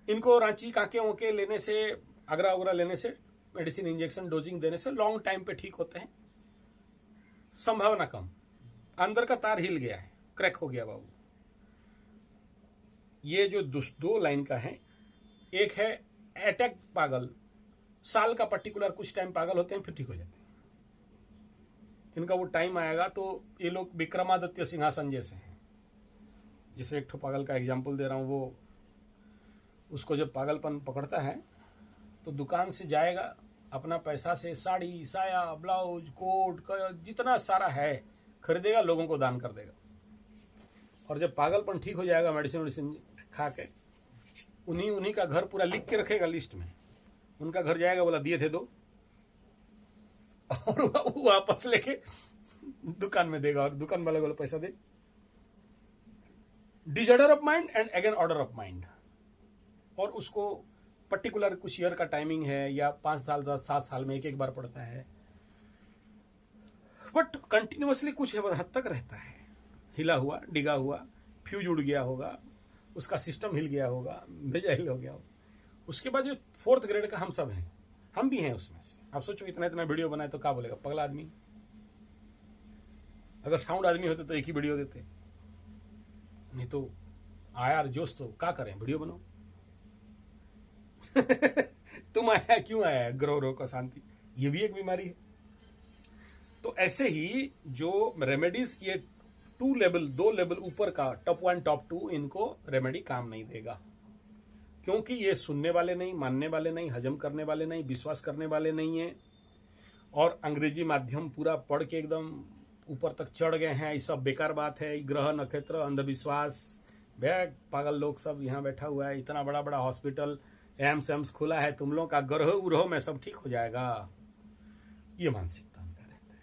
इनको रांची कांके ओके लेने से, आगरा उगरा लेने से, मेडिसिन इंजेक्शन डोजिंग देने से लॉन्ग टाइम पे ठीक होते हैं, संभावना कम। अंदर का तार हिल गया है, क्रैक हो गया बाबू। ये जो 2 लाइन का है, एक है अटैक पागल, साल का पर्टिकुलर कुछ टाइम पागल होते हैं फिर ठीक हो जाते हैं। इनका वो टाइम आएगा तो ये लोग विक्रमादित्य सिंहासन जैसे हैं। जैसे एक ठो पागल का एग्जाम्पल दे रहा हूं, वो उसको जब पागलपन पकड़ता है तो दुकान से जाएगा, अपना पैसा से साड़ी, साया, ब्लाउज, कोट, जितना सारा है खरीदेगा, लोगों को दान कर देगा। और जब पागलपन ठीक हो जाएगा मेडिसिन खा के, उन्हीं का घर पूरा लिख के रखेगा लिस्ट में। उनका घर जाएगा, बोला दिए थे 2, और वापस लेके दुकान में देगा, और दुकान वाले बोला पैसा दे। Disorder of mind and again order of mind. और उसको पर्टिकुलर कुछ ईयर का टाइमिंग है, या 5 साल 7 साल में एक बार पड़ता है, बट कंटिन्यूअसली कुछ हद तक रहता है। हिला हुआ, डिगा हुआ, फ्यूज उड़ गया होगा, उसका सिस्टम हिल गया होगा, भेजा हिल हो गया होगा। उसके बाद जो 4th ग्रेड का हम सब हैं, हम भी हैं उसमें से। आप सोचो इतना वीडियो बनाए तो क्या बोलेगा, पगला आदमी। अगर साउंड आदमी होते तो एक ही वीडियो देते, नहीं तो आया जोश तो क्या करें, वीडियो बनाओ। तुम आया क्यों आया, ग्रह रोग का शांति, ये भी एक बीमारी है। तो ऐसे ही जो रेमेडीज, ये 2 लेवल ऊपर का, टॉप 1 टॉप 2, इनको रेमेडी काम नहीं देगा, क्योंकि ये सुनने वाले नहीं, मानने वाले नहीं, हजम करने वाले नहीं, विश्वास करने वाले नहीं है। और अंग्रेजी माध्यम पूरा पढ़ के एकदम ऊपर तक चढ़ गए हैं, ये सब बेकार बात है। ग्रह नक्षत्र, अंधविश्वास, बैग पागल लोग सब यहाँ बैठा हुआ है। इतना बड़ा बड़ा हॉस्पिटल, एम्स खुला है, तुम लोग का ग्रह उरह में सब ठीक हो जाएगा, ये मानसिकता उनका रहता है।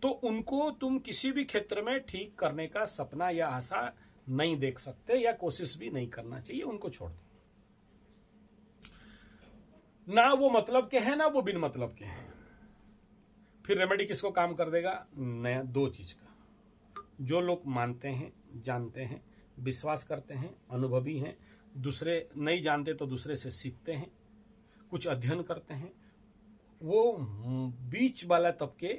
तो उनको तुम किसी भी क्षेत्र में ठीक करने का सपना या आशा नहीं देख सकते, या कोशिश भी नहीं करना चाहिए, उनको छोड़ दो। ना वो मतलब के हैं, ना वो बिन मतलब के हैं। फिर रेमेडी किसको काम कर देगा? नया 2 चीज का, जो लोग मानते हैं, जानते हैं, विश्वास करते हैं, अनुभवी हैं, दूसरे नहीं जानते तो दूसरे से सीखते हैं, कुछ अध्ययन करते हैं, वो बीच वाला तबके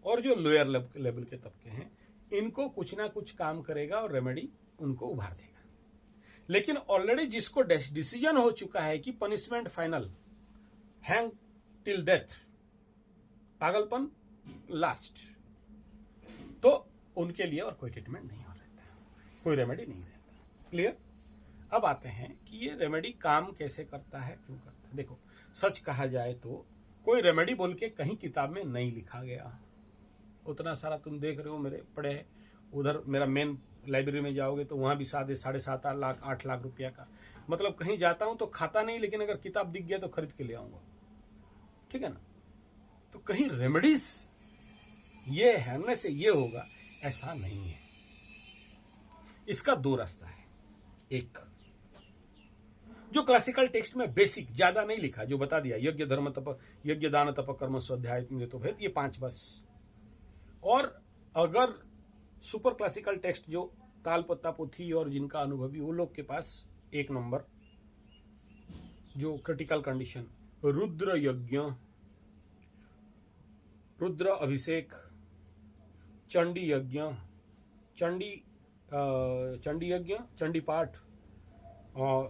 और जो लोअर लेवल के तबके हैं, इनको कुछ ना कुछ काम करेगा और रेमेडी उनको उभार देगा। लेकिन ऑलरेडी जिसको डिसीजन हो चुका है कि punishment final, hang till death, पागलपन लास्ट, तो उनके लिए और कोई ट्रीटमेंट नहीं हो रहता, कोई रेमेडी नहीं रहता। क्लियर? अब आते हैं कि ये रेमेडी काम कैसे करता है, क्यों करता है। देखो, सच कहा जाए तो कोई रेमेडी बोल के कहीं किताब में नहीं लिखा गया। उतना सारा तुम देख रहे हो मेरे पड़े है, उधर मेरा मेन लाइब्रेरी में जाओगे तो वहां भी 7.5 लाख 8 लाख रुपया का, मतलब कहीं जाता हूं तो खाता नहीं, लेकिन अगर किताब दिख गया तो खरीद के ले आऊंगा, ठीक है ना। तो कहीं रेमेडीज ये है से ये होगा, ऐसा नहीं है। इसका दो रास्ता है। एक जो क्लासिकल टेक्स्ट में बेसिक, ज्यादा नहीं लिखा, जो बता दिया, यज्ञ धर्म तप, यज्ञ दान तप कर्म स्वाध्याय तो भेद, ये 5 बस। और अगर सुपर क्लासिकल टेक्स्ट जो ताल पत्ता पोथी और जिनका अनुभवी, वो लोग के पास 1 नंबर जो क्रिटिकल कंडीशन, रुद्र यज्ञ, रुद्र अभिषेक, चंडी यज्ञ, चंडी यज्ञ, चंडी पाठ,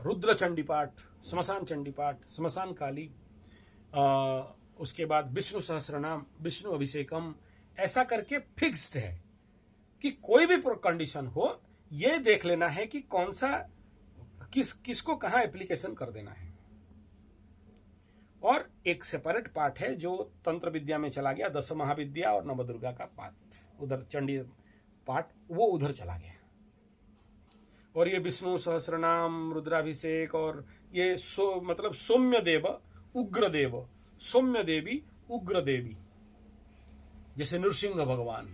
रुद्र चंडी पाठ, श्मशान चंडी पाठ, श्मशान काली, उसके बाद विष्णु सहस्रनाम, विष्णु अभिषेकम, ऐसा करके फिक्स्ड है कि कोई भी कंडीशन हो, ये देख लेना है कि कौन सा किसको कहां एप्लीकेशन कर देना है। और एक सेपरेट पार्ट है जो तंत्र विद्या में चला गया, 10 महाविद्या और नवदुर्गा का पाठ, उधर चंडी पाठ वो उधर चला गया। और ये विष्णु सहस्रनाम, रुद्राभिषेक और ये मतलब सौम्य देव, उग्र देव, सौम्य देवी, उग्र देवी, जैसे नृसिंह भगवान।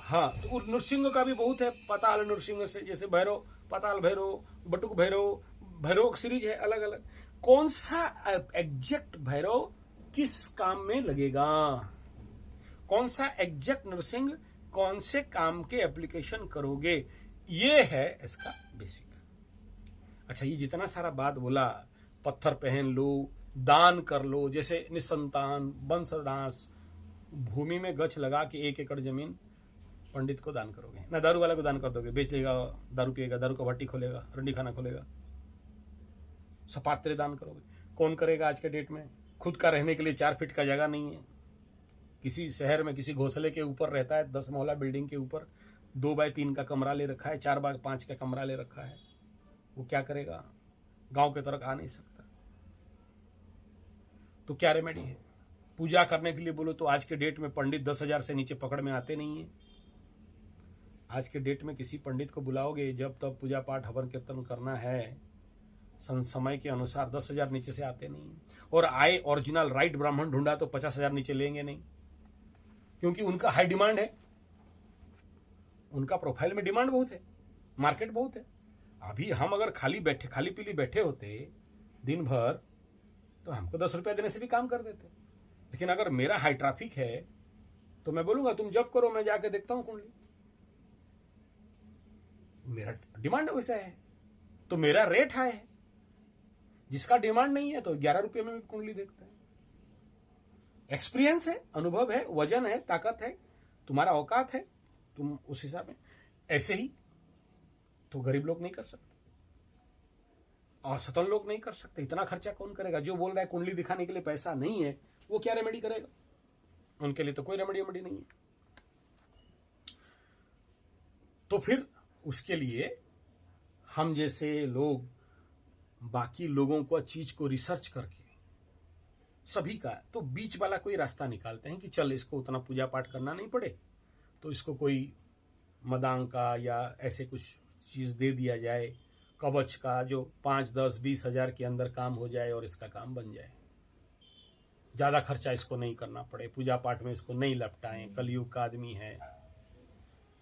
हाँ, तो नृसिंह का भी बहुत है, पाताल नृसिंह से, जैसे भैरव, पाताल भैरव, बटुक भैरव, भैरव सीरीज है अलग अलग। कौन सा एग्जैक्ट भैरव किस काम में लगेगा, कौन सा एग्जैक्ट नृसिंह कौन से काम के एप्लीकेशन करोगे, ये है इसका बेसिक। अच्छा, ये जितना सारा बात बोला, पत्थर पहन लो, दान कर लो, जैसे निसंतान, वंशनाश, भूमि में गछ लगा के 1 एकड़ जमीन पंडित को दान करोगे ना, दारू वाला को दान कर दोगे, बेचेगा, दारू पिएगा, दारू का भट्टी खोलेगा, रंडी खाना खोलेगा, सपात्रे दान करोगे, कौन करेगा आज के डेट में। खुद का रहने के लिए 4 फीट का जगह नहीं है, किसी शहर में किसी घोंसले के ऊपर रहता है, 10 मोहल्ला बिल्डिंग के ऊपर 2x3 का कमरा ले रखा है, 4x5 का कमरा ले रखा है, वो क्या करेगा, गांव के तरफ आ नहीं सकता। तो क्या रेमेडी है। पूजा करने के लिए बोलो तो आज के डेट में पंडित 10,000 से नीचे पकड़ में आते नहीं है। आज के डेट में किसी पंडित को बुलाओगे, जब तब पूजा पाठ हवन कीर्तन करना है, समय के अनुसार 10,000 नीचे से आते नहीं। और आए ओरिजिनल राइट ब्राह्मण ढूंढा तो 50,000 नीचे लेंगे नहीं, क्योंकि उनका हाई डिमांड है, उनका प्रोफाइल में डिमांड बहुत है, मार्केट बहुत है। अभी हम अगर खाली पीली बैठे होते दिन भर, तो हमको 10 रुपया देने से भी काम कर देते। लेकिन अगर मेरा हाई ट्रैफिक है तो मैं बोलूंगा तुम जब करो, मैं जाके देखता हूं कुंडली, मेरा डिमांड वैसा है तो मेरा रेट हाई है। जिसका डिमांड नहीं है तो 11 रुपये में भी कुंडली देखता है। एक्सपीरियंस है, अनुभव है, वजन है, ताकत है, तुम्हारा औकात है, तुम उस हिसाब में। ऐसे ही तो गरीब लोग नहीं कर सकते और सतन लोग नहीं कर सकते। इतना खर्चा कौन करेगा। जो बोल रहा है कुंडली दिखाने के लिए पैसा नहीं है, वो क्या रेमेडी करेगा। उनके लिए तो कोई रेमेडी नहीं है। तो फिर उसके लिए हम जैसे लोग बाकी लोगों को चीज को रिसर्च करके सभी का तो बीच वाला कोई रास्ता निकालते हैं कि चल इसको उतना पूजा पाठ करना नहीं पड़े, तो इसको कोई मदांग का या ऐसे कुछ चीज दे दिया जाए, कवच का, जो 5, 10, 20 हजार के अंदर काम हो जाए और इसका काम बन जाए। ज्यादा खर्चा इसको नहीं करना पड़े, पूजा पाठ में इसको नहीं लपटाएं। कलयुग का आदमी है।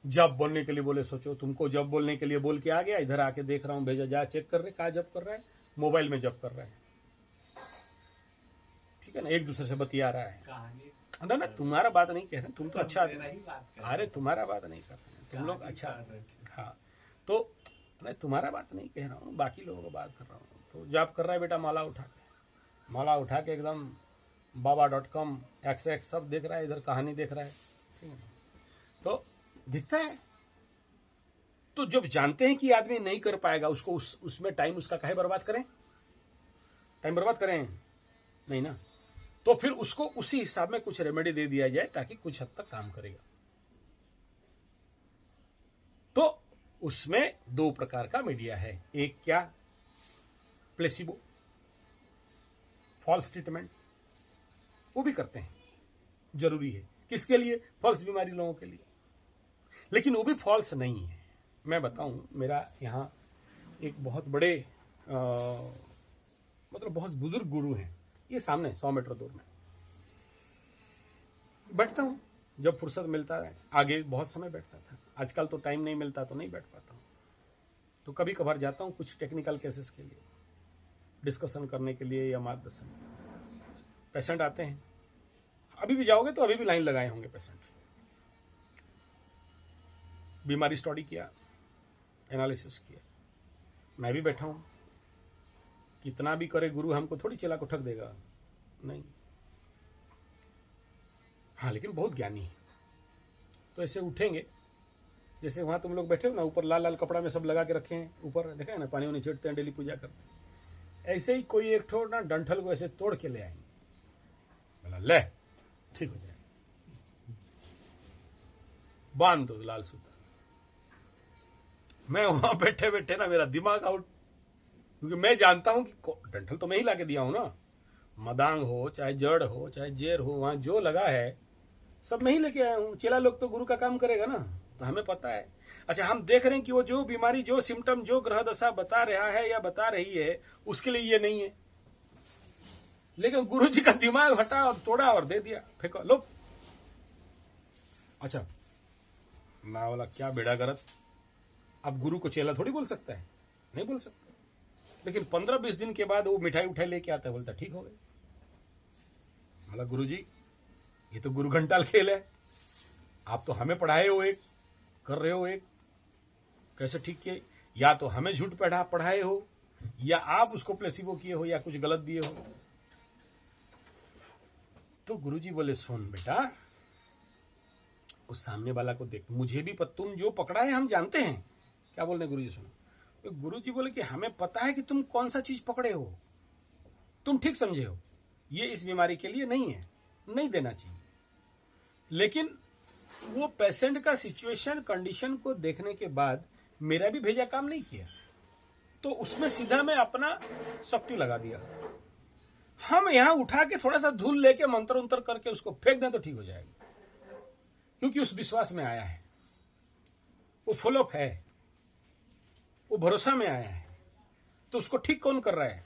जब बोलने के लिए बोले, सोचो तुमको जब बोलने के लिए बोल के आ गया, इधर आके देख रहा हूं, भेजा जा चेक कर रहे, कहा जब कर रहा है, मोबाइल में जब कर रहा है, ठीक है ना, एक दूसरे से बतिया रहा है ना। तुम्हारा बात नहीं कह रहे, तुम तो अच्छा, अरे तुम्हारा बात नहीं कर रहे तुम लोग, अच्छा हाँ, तो मैं तुम्हारा बात नहीं कह रहा हूँ, बाकी लोगों को बात कर रहा हूँ। तो जब कर रहा है बेटा, माला उठा के एकदम baba.com XX सब देख रहा है, इधर कहानी देख रहा है, ठीक है। तो दिखता है। तो जब जानते हैं कि आदमी नहीं कर पाएगा, उसको उसमें टाइम उसका काहे बर्बाद करें? टाइम बर्बाद करें नहीं ना। तो फिर उसको उसी हिसाब में कुछ रेमेडी दे दिया जाए ताकि कुछ हद तक काम करेगा। तो उसमें दो प्रकार का मीडिया है। एक क्या? प्लेसिबो, फॉल्स ट्रीटमेंट, वो भी करते हैं, जरूरी है। किसके लिए? फॉल्स बीमारी लोगों के लिए। लेकिन वो भी फॉल्स नहीं है। मैं बताऊं, मेरा यहाँ एक बहुत बड़े मतलब बहुत बुजुर्ग गुरु हैं, ये सामने 100 मीटर दूर में बैठता हूं जब फुर्सत मिलता है। आगे बहुत समय बैठता था, आजकल तो टाइम नहीं मिलता तो नहीं बैठ पाता हूं। तो कभी कभार जाता हूं कुछ टेक्निकल केसेस के लिए, डिस्कशन करने के लिए या मार्गदर्शन के लिए। पेशेंट आते हैं, अभी भी जाओगे तो अभी भी लाइन लगाए होंगे पेशेंट। बीमारी स्टडी किया, एनालिसिस किया, मैं भी बैठा हूं। कितना भी करे गुरु, हमको थोड़ी चेला को ठग देगा, नहीं। हाँ, लेकिन बहुत ज्ञानी है। तो ऐसे उठेंगे, जैसे वहां तुम लोग बैठे हो ना, ऊपर लाल लाल कपड़ा में सब लगा के रखे हैं, ऊपर देखा है ना, पानी वानी छिड़ते हैं, डेली पूजा करते हैं। ऐसे ही कोई एक ठोर ना डंठल को ऐसे तोड़ के ले आएंगे, बोला ले ठीक हो जाएगा, बांध दो लाल सूता। मैं वहां बैठे बैठे ना मेरा दिमाग आउट, क्योंकि मैं जानता हूं कि डंठल तो मैं ही लाके दिया हूं ना। मदांग हो चाहे जड़ हो चाहे जेर हो, वहां जो लगा है सब मैं ही लेके आया हूं। चेला लोग तो गुरु का काम करेगा ना, तो हमें पता है। अच्छा, हम देख रहे हैं कि वो जो बीमारी, जो सिम्टम, जो ग्रह दशा बता रहा है या बता रही है, उसके लिए ये नहीं है। लेकिन गुरु जी का दिमाग हटा और तोड़ा और दे दिया, फेंको लो। अच्छा, मैं बोला क्या बेड़ा गरत, अब गुरु को चेला थोड़ी बोल सकता है, नहीं बोल सकता। लेकिन 15-20 दिन के बाद वो मिठाई उठाई लेके आता है, बोलता ठीक हो गए। बोला गुरु जी ये तो गुरु घंटाल खेल है, आप तो हमें पढ़ाए हो, एक कर रहे हो, एक कैसे ठीक किए? या तो हमें झूठ पढ़ाए हो, या आप उसको प्लेसिबो किए हो, या कुछ गलत दिए हो। तो गुरुजी बोले सुन बेटा, उस सामने वाला को देख, मुझे भी तुम जो पकड़ा है हम जानते हैं। क्या बोल रहे गुरुजी? सुनो, तो गुरुजी बोले कि हमें पता है कि तुम कौन सा चीज पकड़े हो, तुम ठीक समझे हो, ये इस बीमारी के लिए नहीं है, नहीं देना चाहिए। लेकिन वो पेशेंट का सिचुएशन, कंडीशन को देखने के बाद मेरा भी भेजा काम नहीं किया, तो उसमें सीधा मैं अपना शक्ति लगा दिया। हम यहां उठा के थोड़ा सा धूल लेके मंत्र उंतर करके उसको फेंक दें तो ठीक हो जाएगा, क्योंकि उस विश्वास में आया है, वो फॉलोअप है, वो भरोसा में आया है। तो उसको ठीक कौन कर रहा है,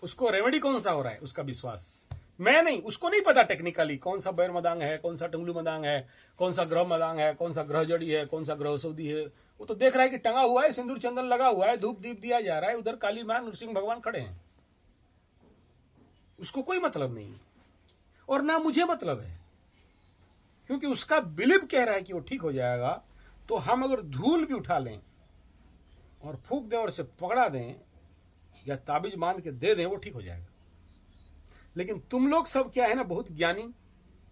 उसको रेमेडी कौन सा हो रहा है? उसका विश्वास। मैं नहीं, उसको नहीं पता टेक्निकली कौन सा बैर मदांग है, कौन सा टंगलू मदांग है, कौन सा ग्रह मदांग है, कौन सा ग्रह जड़ी है, कौन सा ग्रह सऊदी है। वो तो देख रहा है कि टंगा हुआ है, सिंदूर चंदन लगा हुआ है, धूप दीप दिया जा रहा है, उधर काली मां नरसिंह भगवान खड़े हैं। उसको कोई मतलब नहीं, और ना मुझे मतलब है, क्योंकि उसका बिलीव कह रहा है कि वो ठीक हो जाएगा। तो हम अगर धूल भी उठा लें और फूक दें और इसे पकड़ा दें या ताबीज मान के दे दें, वो ठीक हो जाएगा। लेकिन तुम लोग सब क्या है ना, बहुत ज्ञानी,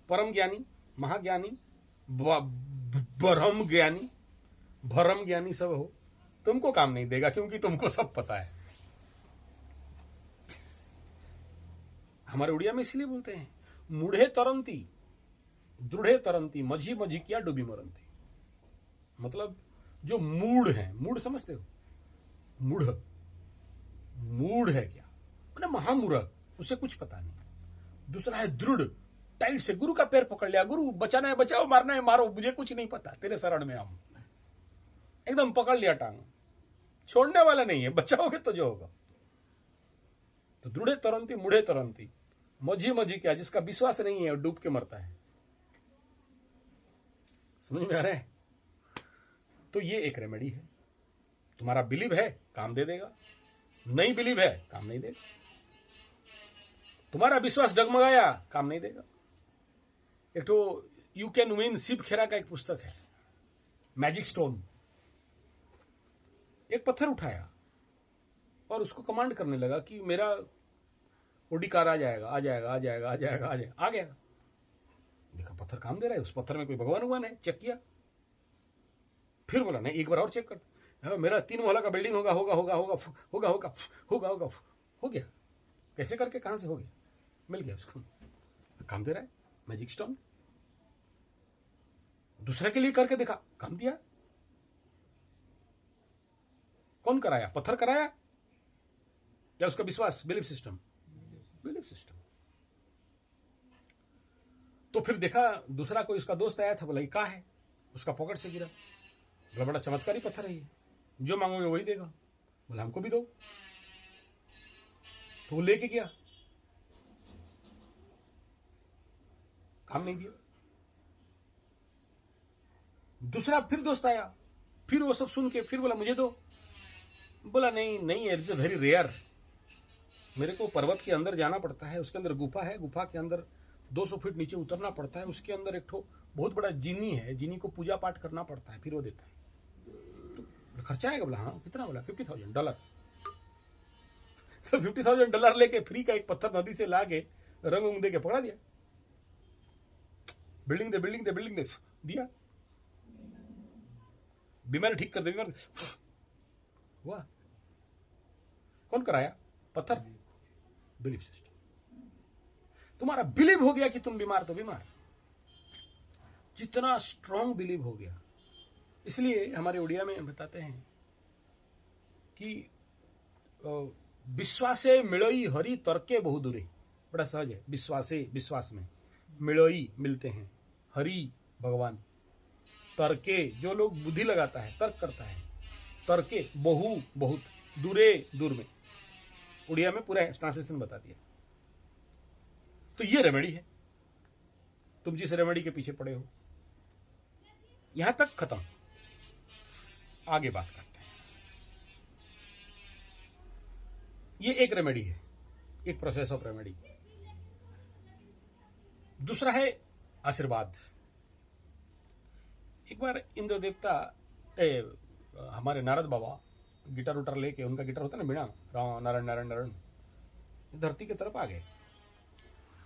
परम ज्ञानी, महाज्ञानी, ब्रह्म ज्ञानी, भरम ज्ञानी सब हो, तुमको काम नहीं देगा, क्योंकि तुमको सब पता है। हमारे उड़िया में इसलिए बोलते हैं मूढ़े तरंती, दृढ़े तरंती, मझी मझी किया डूबी मरंती। मतलब जो मूढ़ है, मूढ़ समझते हो? मूढ़, मूढ़ है क्या? मतलब महामूर्ख, उसे कुछ पता नहीं। दूसरा है दृढ़, टाइट से गुरु का पैर पकड़ लिया, गुरु बचाना है बचाओ, मारना है मारो, मुझे कुछ नहीं पता, तेरे शरण में हम, एकदम पकड़ लिया टांग, छोड़ने वाला नहीं है, बचाओगे तो जो होगा। तो दृढ़े तरंती, मूढ़े तरंती, मझी मझी क्या, जिसका विश्वास नहीं है और डूब के मरता है। समझ में आ रहा है? तो ये एक रेमेडी है। तुम्हारा बिलीव है, काम दे देगा, नहीं बिलीव है, काम नहीं देगा। तुम्हारा विश्वास डगमगाया, काम नहीं देगा। एक तो यू कैन विन, शिव खेरा का एक पुस्तक है, मैजिक स्टोन। एक पत्थर उठाया और उसको कमांड करने लगा कि मेरा ओडी कार आ जाएगा, आ जाएगा, आ जाएगा, आ जाएगा, आ जाएगा, आ गया। देखा पत्थर काम दे रहा है, उस पत्थर में कोई भगवान है, चेक किया। फिर बोला नहीं, एक बार और चेक करते, मेरा 3 मोहल्ला का बिल्डिंग होगा, होगा होगा होगा होगा होगा होगा होगा, हो गया। कैसे करके, कहां से हो गया? मिल गया उसको, काम दे रहा है। मैजिक स्टोन दूसरे के लिए करके देखा, काम दिया। कौन कराया? पत्थर कराया या उसका विश्वास, बिलीफ सिस्टम? Belief system. तो फिर देखा दूसरा कोई उसका दोस्त आया था, बोला ये क्या है? उसका पॉकेट से गिरा। बोला बड़ा चमत्कारी पत्थर है ये, जो मांगोगे वही देगा। बोला हमको भी दो। तो वो लेके गया, काम नहीं दिया। दूसरा फिर दोस्त आया, फिर वो सब सुन के फिर बोला मुझे दो। बोला नहीं नहीं, इट्स वेरी रेयर, मेरे को पर्वत के अंदर जाना पड़ता है, उसके अंदर गुफा है, गुफा के अंदर 200 फीट नीचे उतरना पड़ता है, उसके अंदर एक ठो बहुत बड़ा जीनी है, जीनी को पूजा पाठ करना पड़ता है, फिर वो देता है। तो खर्चा आएगा? बोला हाँ। कितना? बोला $50,000। तो $50,000 लेके फ्री का एक पत्थर नदी से ला के रंग उंग दे के पकड़ा दिया। बिल्डिंग दे, बिल्डिंग दे, बिल्डिंग दे, दिया। बीमारी ठीक कर दे, बीमारी हुआ। कौन कराया? पत्थर। Belief system. तुम्हारा बिलीव हो गया कि तुम बीमार, तो बीमार। जितना स्ट्रॉन्ग बिलीव हो गया, इसलिए हमारे उड़िया में बताते हैं कि विश्वासे मिलोई हरि तर्के बहु दूरे। बड़ा सहज है, विश्वासे, विश्वास में, मिलोई मिलते हैं, हरि भगवान, तर्के जो लोग बुद्धि लगाता है, तर्क करता है, तर्के बहु बहुत, दूरे दूर में। उड़िया में पूरा ट्रांसलेशन बता दिया। तो ये रेमेडी है, तुम जिस रेमेडी के पीछे पड़े हो। यहां तक खत्म, आगे बात करते हैं। ये एक रेमेडी है, एक प्रोसेस ऑफ रेमेडी। दूसरा है आशीर्वाद। एक बार इंद्र देवता हमारे नारद बाबा गिटार उटार लेके, उनका गिटार होता है ना, बिना राम नारायण नारायण नारायण, धरती की तरफ आ गए।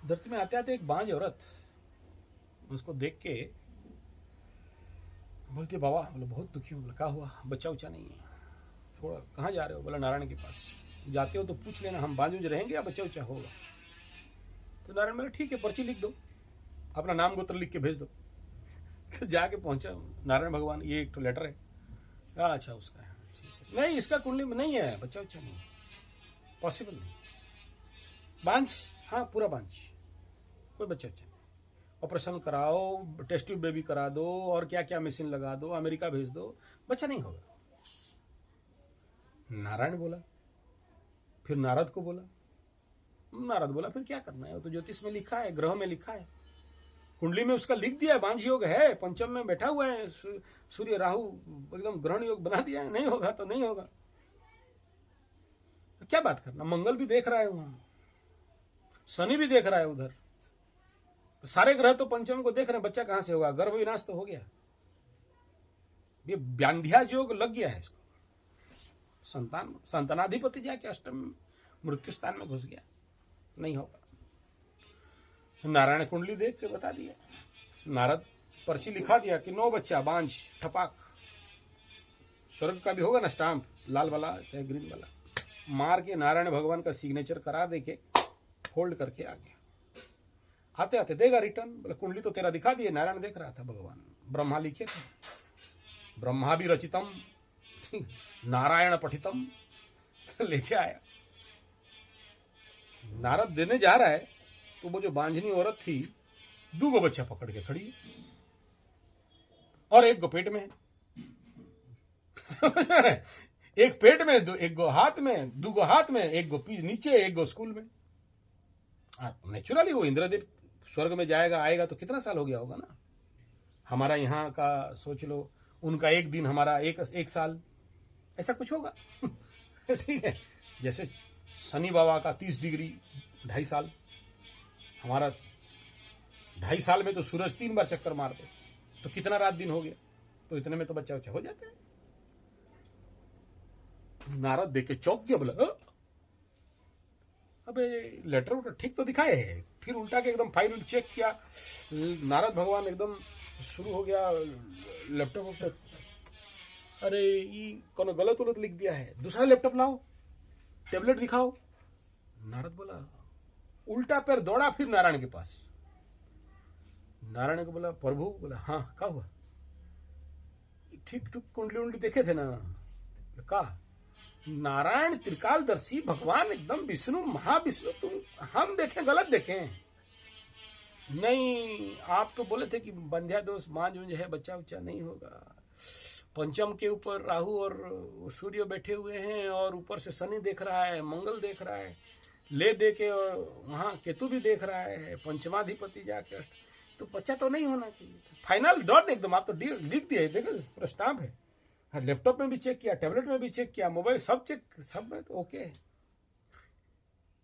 धरती में आते आते एक बांझ औरत उसको देख के बोलती बाबा, बोले बहुत दुखी हूँ। बोला क्या हुआ? बच्चा उच्चा नहीं है, थोड़ा कहाँ जा रहे हो? बोला नारायण के पास। जाते हो तो पूछ लेना हम बांझ रहेंगे या बच्चा उच्चा होगा। तो नारायण बोले ठीक है, पर्ची लिख दो, अपना नाम गोत्र लिख के भेज दो। तो जाके पहुंचा नारायण भगवान, ये एक तो लेटर है। अच्छा उसका है, नहीं इसका कुंडली में नहीं है, बच्चा उच्चा नहीं, पॉसिबल नहीं। बांझ? हाँ पूरा बांझ, कोई बच्चा उच्चा नहीं। ऑपरेशन कराओ, टेस्ट ट्यूब बेबी करा दो, और क्या क्या मशीन लगा दो, अमेरिका भेज दो, बच्चा नहीं होगा। नारायण बोला, फिर नारद को बोला। नारद बोला फिर क्या करना है, वो तो ज्योतिष में लिखा है, ग्रह में लिखा है, कुंडली में उसका लिख दिया है, बांझ योग है, पंचम में बैठा हुआ है, सूर्य राहु एकदम ग्रहण योग बना दिया है, नहीं होगा तो नहीं होगा। तो क्या बात करना, मंगल भी देख रहा है वहां, शनि भी देख रहा है उधर, सारे ग्रह तो पंचम को देख रहे हैं, बच्चा कहां से होगा? गर्भ विनाश तो हो गया, ये व्यांध्या योग लग गया है इसको। संतानाधिपति जाके अष्टम मृत्यु स्थान में घुस गया, नहीं होगा। नारायण कुंडली देख के बता दिया, नारद पर्ची लिखा दिया कि 9 बच्चा, बांझ, ठपाक। स्वर्ग का भी होगा ना स्टाम्प, लाल वाला चाहे ग्रीन वाला, मार के नारायण भगवान का सिग्नेचर करा दे के फोल्ड करके आ गया। आते आते देगा रिटर्न। बोले कुंडली तो तेरा दिखा दिए। नारायण देख रहा था, भगवान ब्रह्मा लिखे थे, ब्रह्मा भी रचितम नारायण पठितम, तो लेके आया। नारद देने जा रहा है तो वो जो बांझनी औरत थी 2 बच्चा पकड़ के खड़ी है, और एक गो पेट में है। एक पेट में, एक गो हाथ में, 2 गो हाथ में, एक गो नीचे, एक गो स्कूल में। नेचुरली वो इंद्रदेव स्वर्ग में जाएगा आएगा तो कितना साल हो गया होगा ना। हमारा यहाँ का सोच लो, उनका एक दिन, हमारा एक साल, ऐसा कुछ होगा। ठीक है, जैसे शनि बाबा का 30 डिग्री 2.5 साल, हमारा 2.5 साल में तो सूरज 3 बार चक्कर मारते, तो कितना रात दिन हो गया, तो इतने में तो बच्चा बच्चा हो जाता है। नारद देख के चौंक गया, बोला अबे लेटर उटर ठीक तो दिखाए है, फिर उल्टा के एकदम फाइल चेक किया, नारद भगवान एकदम शुरू हो गया लैपटॉप पे, अरे ये कोनो गलत उलत लिख दिया है, दूसरा लैपटॉप लाओ, टेबलेट दिखाओ। नारद बोला, उल्टा पैर दौड़ा फिर नारायण के पास। नारायण को बोला, प्रभु, बोला हाँ क्या हुआ, ठीक ठीक कुंडली उंडली देखे थे ना, कहा नारायण त्रिकालदर्शी भगवान एकदम विष्णु महाविष्णु, तुम हम देखें गलत देखें? नहीं, आप तो बोले थे कि बंध्या दोष मांझ उंझ है, बच्चा उच्चा नहीं होगा। पंचम के ऊपर राहु और सूर्य बैठे हुए हैं और ऊपर से शनि देख रहा है, मंगल देख रहा है, ले दे के, और वहां केतु भी देख रहा है, पंचमाधिपति जाके, तो बच्चा तो नहीं होना चाहिए। फाइनल डॉट एकदम, आप तो लिख दिए, देखो पूरा स्टाम्प है। हाँ, लैपटॉप में भी चेक किया, टैबलेट में भी चेक किया, मोबाइल सब चेक, सब में तो ओके है।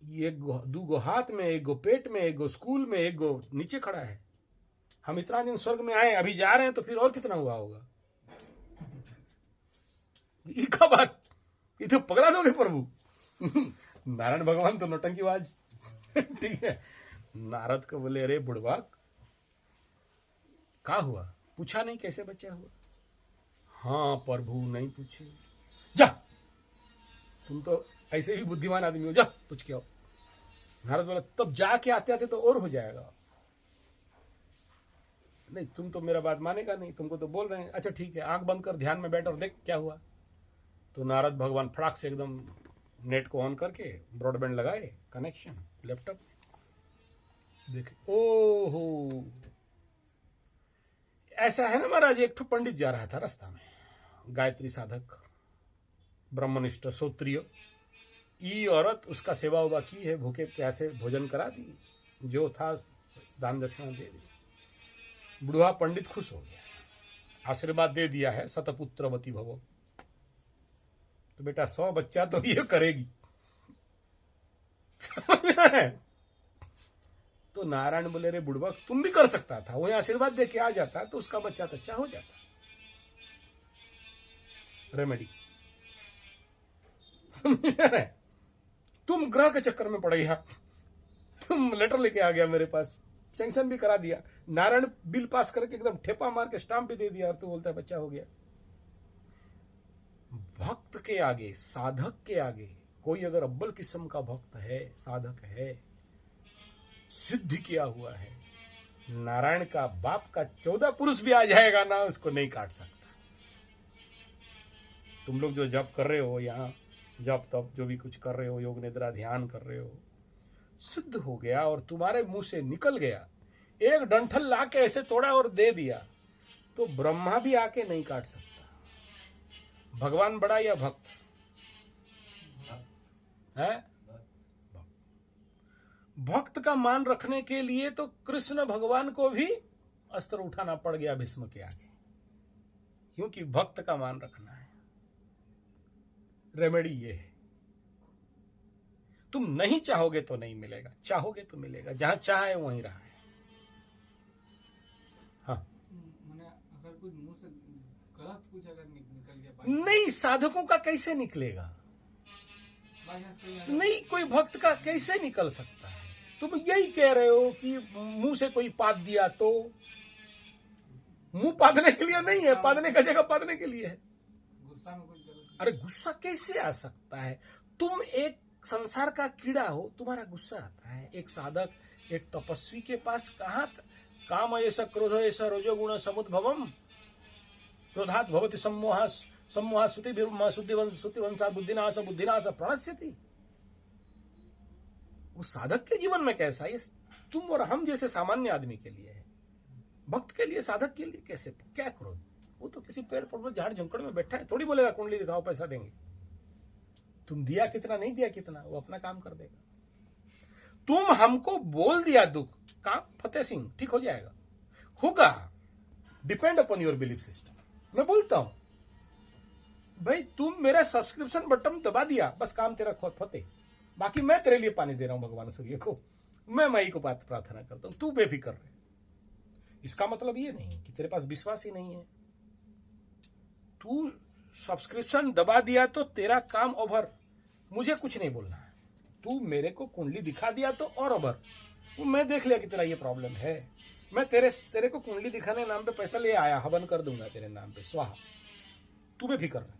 ये दो गो हाथ में, एक गो पेट में, एक गो स्कूल में, एक गो नीचे खड़ा है। हम इतना दिन स्वर्ग में आए, अभी जा रहे हैं, तो फिर और कितना हुआ होगा? ये क्या बात, ये तो पकड़ा दोगे प्रभु। नारायण भगवान तो नौटंकीबाज। ठीक है। नारद को बोले, अरे बुड़वाक, क्या हुआ, पूछा नहीं कैसे बच्चा हुआ? हाँ प्रभु, नहीं पूछे। जा, तुम तो ऐसे भी बुद्धिमान आदमी हो, जा पूछ के आओ। नारद बोला, तब जाके आते आते तो और हो जाएगा। नहीं, तुम तो मेरा बात मानेगा नहीं, तुमको तो बोल रहे हैं। अच्छा ठीक है, आंख बंद कर, ध्यान में बैठ और देख क्या हुआ। तो नारद भगवान फटाक से एकदम नेट को ऑन करके ब्रॉडबैंड लगाए, कनेक्शन लैपटॉप, देखे, ओहो, ऐसा है ना महाराज, एक पंडित जा रहा था रास्ता में, गायत्री साधक, ब्रह्मनिष्ठ, श्रोत्रिय, ये औरत उसका सेवा उवा की है, भूखे प्यासे भोजन करा दी, जो था दान दक्षिणा दे दी। बुढ़वा पंडित खुश हो गया, आशीर्वाद दे दिया है, सतपुत्रवती भवो। तो बेटा 100 बच्चा तो ये करेगी। तो नारायण बोले, रे बुढ़वा, तुम भी कर सकता था, वही आशीर्वाद दे के आ जाता तो उसका बच्चा तो अच्छा हो जाता। रेमेडी तुम ग्रह के चक्कर में पड़े, तुम लेटर लेके आ गया मेरे पास, सैंक्शन भी करा दिया, नारायण बिल पास करके एकदम ठेपा मार के स्टाम्प भी दे दिया, और तू बोलता है बच्चा हो गया। भक्त के आगे, साधक के आगे, कोई अगर अव्वल किस्म का भक्त है, साधक है, सिद्ध किया हुआ है, नारायण का बाप का 14 पुरुष भी आ जाएगा ना, उसको नहीं काट सकता। तुम लोग जो जप कर रहे हो, यहाँ जप तप जो भी कुछ कर रहे हो, योग निद्रा ध्यान कर रहे हो, सिद्ध हो गया और तुम्हारे मुंह से निकल गया, एक डंठल ला के ऐसे तोड़ा और दे दिया, तो ब्रह्मा भी आके नहीं काट सकता। भगवान बड़ा या भक्त है? भक्त का मान रखने के लिए तो कृष्ण भगवान को भी अस्त्र उठाना पड़ गया भीष्म के आगे, क्योंकि भक्त का मान रखना है। रेमेडी ये है, तुम नहीं चाहोगे तो नहीं मिलेगा, चाहोगे तो मिलेगा, जहां चाहे वहीं रहा है। हाँ, अगर कुछ मुंह से गलत कुछ अगर निकल गया, नहीं, साधकों का कैसे निकलेगा? नहीं, कोई भक्त का कैसे निकल सकता है? तुम यही कह रहे हो कि मुंह से कोई पाद दिया, तो मुंह पादने के लिए नहीं है, पादने का जगह पादने के लिए है। गुस्सा में कुछ गलत, अरे गुस्सा कैसे आ सकता है? तुम एक संसार का कीड़ा हो, तुम्हारा गुस्सा आता है। एक साधक, एक तपस्वी के पास कहाँ काम ऐसा, क्रोध ऐसा, रजोगुण समुद्भवम, क्रोधात् भवति सम्मोह, सम्मोह श्रुतिवंशा बुद्धिनाश, बुद्धिनाश प्रणश्यति। वो साधक के जीवन में कैसा है? तुम और हम जैसे सामान्य आदमी के लिए है, भक्त के लिए, साधक के लिए कैसे, क्या क्रोध? वो तो किसी पेड़ पर्वत झाड़ झुंकड़ में बैठा है, थोड़ी बोलेगा कुंडली दिखाओ पैसा देंगे। तुम दिया कितना, नहीं दिया कितना, वो अपना काम कर देगा। तुम हमको बोल दिया दुख, काम फतेह सिंह ठीक हो जाएगा, होगा, depend upon your belief system. मैं बोलता हूं भाई, तुम मेरा सब्सक्रिप्शन बटन दबा दिया, बस काम तेरा फतेह, बाकी मैं तेरे लिए पानी दे रहा हूं भगवान सूर्य को, मैं माई को प्रार्थना करता हूं, तू बेफिक्र रहे। इसका मतलब ये नहीं कि तेरे पास विश्वास ही नहीं है। तू सब्सक्रिप्शन दबा दिया तो तेरा काम ओवर, मुझे कुछ नहीं बोलना है, तू मेरे को कुंडली दिखा दिया तो और अबर, मैं देख लिया कि तेरा ये प्रॉब्लम है, मैं तेरे को कुंडली दिखाने नाम पे पैसा ले आया, हवन कर दूंगा तेरे नाम पे, स्वाहा, तू बेफिक्र रह।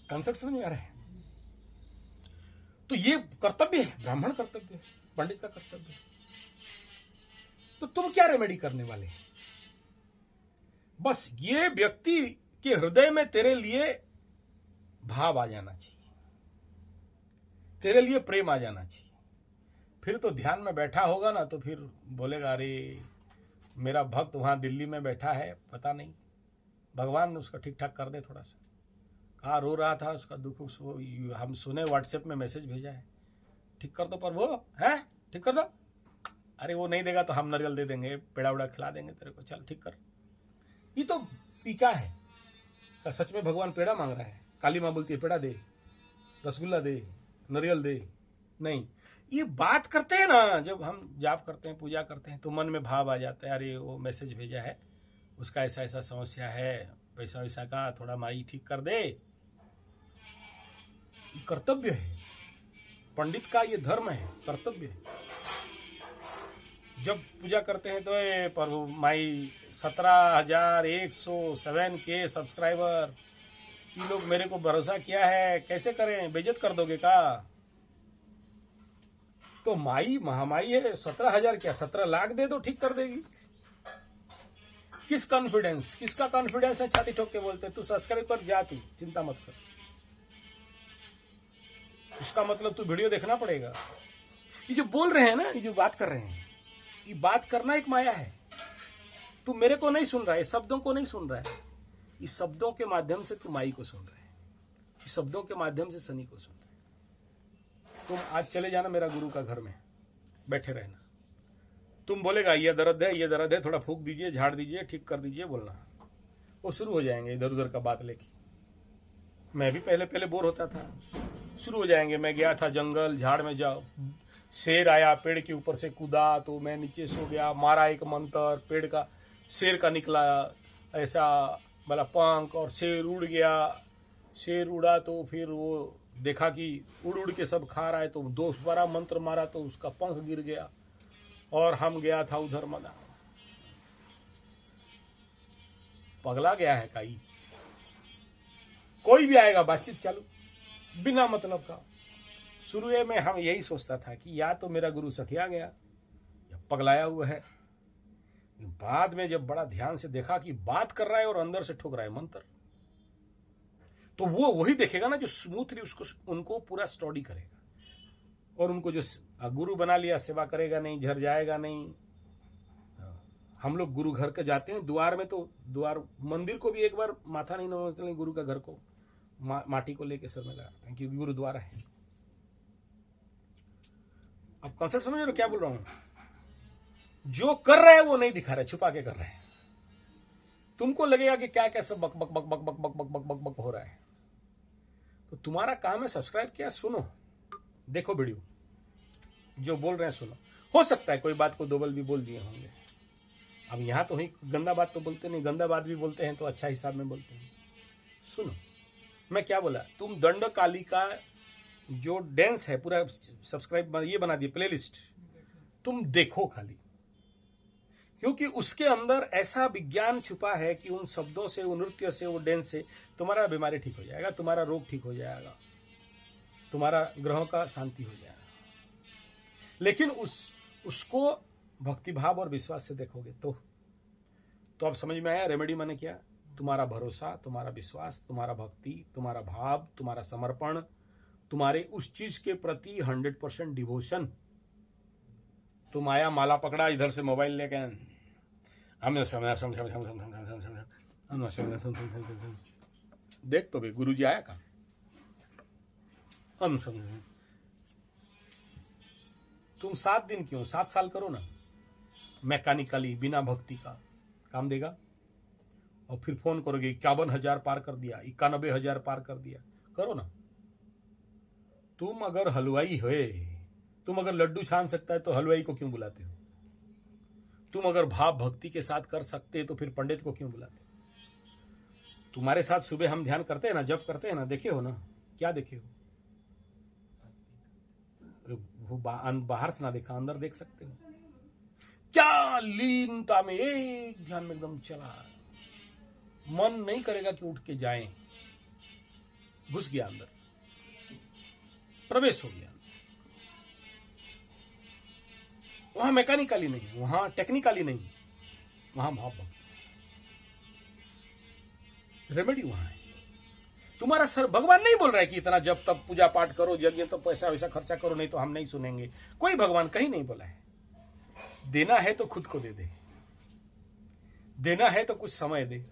कंसेप्ट समझ में आ रहा है? तो ये कर्तव्य है, ब्राह्मण कर्तव्य है, पंडित का कर्तव्य है। तो तुम क्या रेमेडी करने वाले? बस ये व्यक्ति के हृदय में तेरे लिए भाव आ जाना चाहिए, तेरे लिए प्रेम आ जाना चाहिए। फिर तो ध्यान में बैठा होगा ना तो फिर बोलेगा अरे मेरा भक्त वहां दिल्ली में बैठा है, पता नहीं भगवान ने उसका ठीक ठाक कर दे। थोड़ा सा कहा रो रहा था, उसका दुख हम सुने, व्हाट्सएप में मैसेज भेजा है, ठीक कर दो। पर वो है ठीक कर दो, अरे वो नहीं देगा तो हम नारियल दे देंगे, पेड़ा उड़ा खिला देंगे तेरे को, चल ठीक कर। ये तो क्या है? क्या सच में भगवान पेड़ा मांग रहा है? काली माँ बोलती है पेड़ा दे, रसगुल्ला दे, नारियल दे? नहीं, ये बात करते हैं ना, जब हम जाप करते हैं, पूजा करते हैं, तो मन में भाव आ जाता है, अरे वो मैसेज भेजा है, उसका ऐसा ऐसा समस्या है, पैसा वैसा का थोड़ा माई ठीक कर दे। ये कर्तव्य है, पंडित का ये धर्म है, कर्तव्य है। जब पूजा करते हैं तो प्रभु माई 17,107 के सब्सक्राइबर, ये लोग मेरे को भरोसा किया है, कैसे करें, बेइज्जत कर दोगे का? तो माई महामाई है, 17,000 क्या 17 लाख दे दो, ठीक कर देगी। किस कॉन्फिडेंस, किसका कॉन्फिडेंस है? छाती ठोक के बोलते तू सब्सक्राइब कर जा, तू चिंता मत कर। इसका मतलब तू वीडियो देखना पड़ेगा। ये जो बोल रहे हैं ना, ये जो बात कर रहे हैं, ये बात करना एक माया है। तू मेरे को नहीं सुन रहा है, शब्दों को नहीं सुन रहा है, इस शब्दों के माध्यम से तू माई को सुन रहा है, इस शब्दों के माध्यम से शनि को सुन रहा है। तुम आज चले जाना मेरा गुरु का घर में, बैठे रहना, तुम बोलेगा ये दर्द है, ये दर्द है, थोड़ा फूक दीजिए, झाड़ दीजिए, ठीक कर दीजिए, बोलना, वो शुरू हो जाएंगे इधर उधर का बात लेके। मैं भी पहले पहले बोर होता था, शुरू हो जाएंगे। मैं गया था जंगल झाड़ में, जाओ शेर आया, पेड़ के ऊपर से कूदा तो मैं नीचे सो गया, मारा एक मंत्र, पेड़ का शेर का निकला ऐसा वाला पंख और शेर उड़ गया। शेर उड़ा तो फिर वो देखा कि उड़ उड़ के सब खा रहा है, तो दोबारा मंत्र मारा तो उसका पंख गिर गया और हम गया था उधर मना। पगला गया है काई, कोई भी आएगा बातचीत चालू बिना मतलब का। शुरू में हम यही सोचता था कि या तो मेरा गुरु सठिया गया या पगलाया हुआ है। बाद में जब बड़ा ध्यान से देखा कि बात कर रहा है और अंदर से ठोक रहा है मंत्र, तो वो वही देखेगा ना जो स्मूथली उसको उनको पूरा स्टडी करेगा, और उनको जो गुरु बना लिया सेवा करेगा नहीं, झर जाएगा नहीं। हम लोग गुरु घर के जाते हैं, द्वार में तो द्वार मंदिर को भी एक बार माथा नहीं नवाते, गुरु का घर को माटी को लेके सर में लगाते हैं क्योंकि गुरुद्वारा है। अब कॉन्सेप्ट समझ रहे हो क्या बोल रहा हूं? जो कर रहे हैं वो नहीं दिखा रहे, छुपा के कर रहे हैं। तुमको लगेगा कि क्या क्या सब बक बक बक बक बक बक बक बक बक बक हो रहा है, तो तुम्हारा काम है सब्सक्राइब किया, सुनो, देखो वीडियो, जो बोल रहे हैं सुनो। हो सकता है कोई बात को दोबल भी बोल दिए होंगे। अब यहां तो ही गंदा बात तो बोलते नहीं, गंदा बात भी बोलते हैं तो अच्छा हिसाब में बोलते हैं। सुनो मैं क्या बोला, तुम दंड काली का जो डांस है पूरा सब्सक्राइब ये बना दिए प्लेलिस्ट, तुम देखो खाली, क्योंकि उसके अंदर ऐसा विज्ञान छुपा है कि उन शब्दों से, वो नृत्य से, वो डांस से तुम्हारा बीमारी ठीक हो जाएगा, तुम्हारा रोग ठीक हो जाएगा, तुम्हारा ग्रहों का शांति हो जाएगा। लेकिन उसको भक्तिभाव और विश्वास से देखोगे तो अब समझ में आया रेमेडी माने क्या? तुम्हारा भरोसा, तुम्हारा विश्वास, तुम्हारा भक्ति, तुम्हारा भाव, तुम्हारा समर्पण, तुम्हारे उस चीज के प्रति 100% डिवोशन। तुम आया, माला पकड़ा, इधर से मोबाइल लेके देख तो भाई गुरुजी आया का, हम समझ। तुम 7 दिन क्यों 7 साल करो ना, मैकेनिकली बिना भक्ति का काम देगा। और फिर फोन करोगे 51,000 पार कर दिया, 91,000 पार कर दिया, करो ना। तुम अगर हलवाई हो, तुम अगर लड्डू छान सकता है तो हलवाई को क्यों बुलाते हो? तुम अगर भाव भक्ति के साथ कर सकते तो फिर पंडित को क्यों बुलाते हो? तुम्हारे साथ सुबह हम ध्यान करते हैं ना, जब करते हैं ना, देखे हो ना, क्या देखे हो? वो बाहर से ना देखा, अंदर देख सकते हो। क्या लीनता में एक ध्यान में एकदम चला, मन नहीं करेगा कि उठ के जाएं। घुस गया अंदर, प्रवेश हो गया। वहां मैकेनिकली नहीं, वहां टेक्निकली नहीं, वहां भाव भक्ति। रेमेडी वहां है। तुम्हारा सर भगवान नहीं बोल रहा है कि इतना जब तब पूजा पाठ करो, यज्ञ तो पैसा वैसा खर्चा करो, नहीं तो हम नहीं सुनेंगे। कोई भगवान कहीं नहीं बोला है। देना है तो खुद को दे दे, देना है तो कुछ समय दे।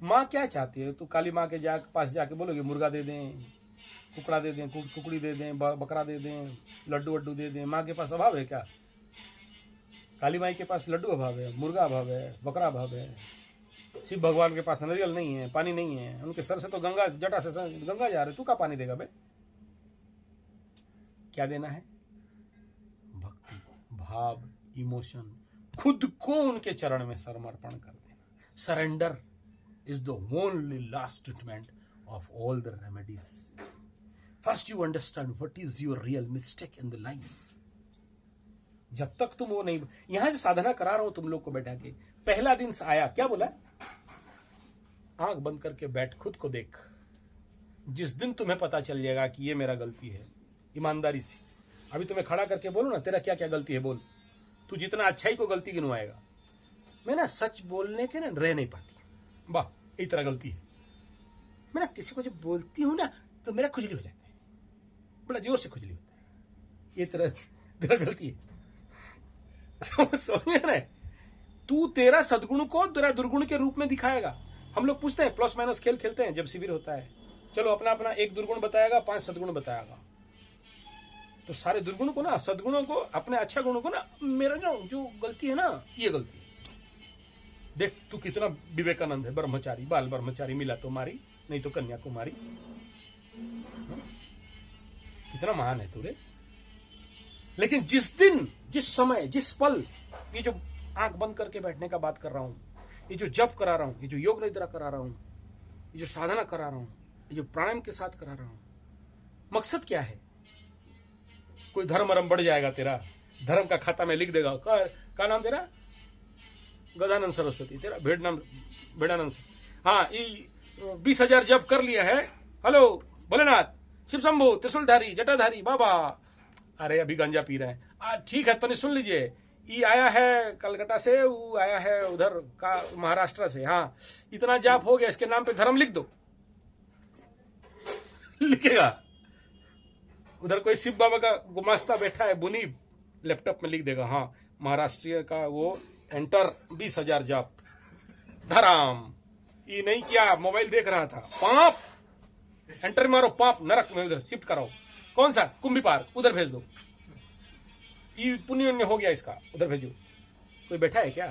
माँ क्या चाहती है? तू काली माँ के पास जाके बोलोगे मुर्गा दे दें, कुकड़ा दे दें, कुकड़ी दे दें, बकरा दे दें, लड्डू वड्डू दे दें। माँ के पास अभाव है क्या? काली माई के पास लड्डू अभाव है, मुर्गा अभाव है, बकरा अभाव है। शिव भगवान के पास नारियल नहीं है, पानी नहीं है। उनके सर से तो गंगा, जटा से गंगा जा रहे, तू का पानी देगा बे? क्या देना है? भक्ति, भाव, इमोशन, खुद को उनके चरण में समर्पण कर देना। Surrender is the only last treatment of all the remedies. First you understand what is your real mistake in the life. जब तक तुम वो नहीं, यहां जो साधना करा रहा हूं तुम लोग को बैठा के, पहला दिन आया, क्या बोला? आंख बंद करके बैठ, खुद को देख। जिस दिन तुम्हें पता चल जाएगा कि ये मेरा गलती है, ईमानदारी से, अभी तुम्हें खड़ा करके बोलो ना, तेरा क्या क्या गलती है बोल। तू जितना अच्छाई को गलती गिनवाएगा। मैं ना सच बोलने के ना रह नहीं पाती, वाह इस तरह गलती है। मैं ना किसी को जब बोलती हूं ना तो मेरा खुजली हो जाता है, बड़ा जोर से खुजली होता है। ये तरह तेरा गलती है। समझ में ना? तू तेरा सद्गुण को तेरा दुर्गुण के रूप में दिखाएगा। हम लोग पूछते हैं, प्लस माइनस खेल खेलते हैं जब शिविर होता है। चलो अपना अपना एक दुर्गुण बताएगा, 5 सद्गुण बताएगा। तो सारे दुर्गुण को ना, सद्गुणों को, अपने अच्छा गुणों को ना, मेरा ना जो गलती है ना, ये गलती है। देख तू कितना विवेकानंद है, ब्रह्मचारी, बाल ब्रह्मचारी, मिला तो मारी, नहीं तो कन्याकुमारी। कितना महान है तू रे। लेकिन जिस दिन, जिस समय, जिस पल, ये जो आंख बंद करके बैठने का बात कर रहा हूं, ये जो जप करा रहा हूं, ये जो योग निद्रा करा रहा हूं, ये जो साधना करा रहा हूं, ये जो प्राणायाम के साथ करा रहा हूं, मकसद क्या है? कोई धर्म अर्म बढ़ जाएगा तेरा, धर्म का खाता में लिख देगा। क्या नाम तेरा? गजानंद सरस्वती। तेरा भेड़ानंद। हाँ, 20,000 जप कर लिया है। हेलो भोलेनाथ, शिव शंभू, त्रिशूलधारी, जटाधारी बाबा। अरे अभी गांजा पी रहे हैं। ठीक है, तो सुन लीजिए, ये आया है कलकत्ता से, वो आया है उधर का महाराष्ट्र से। हाँ, इतना जाप हो गया, इसके नाम पे धर्म लिख दो। लिखेगा। उधर कोई शिव बाबा का गुमास्ता बैठा है, बुनी, लैपटॉप में लिख देगा। हाँ, महाराष्ट्रीय का वो एंटर 20,000 जाप धराम। ये नहीं किया, मोबाइल देख रहा था, पाप एंटर मारो, पाप नरक में उधर शिफ्ट कराओ। कौन सा? कुंभी पार्क, उधर भेज दो। ये पुण्य हो गया इसका, उधर भेजो। कोई बैठा है क्या?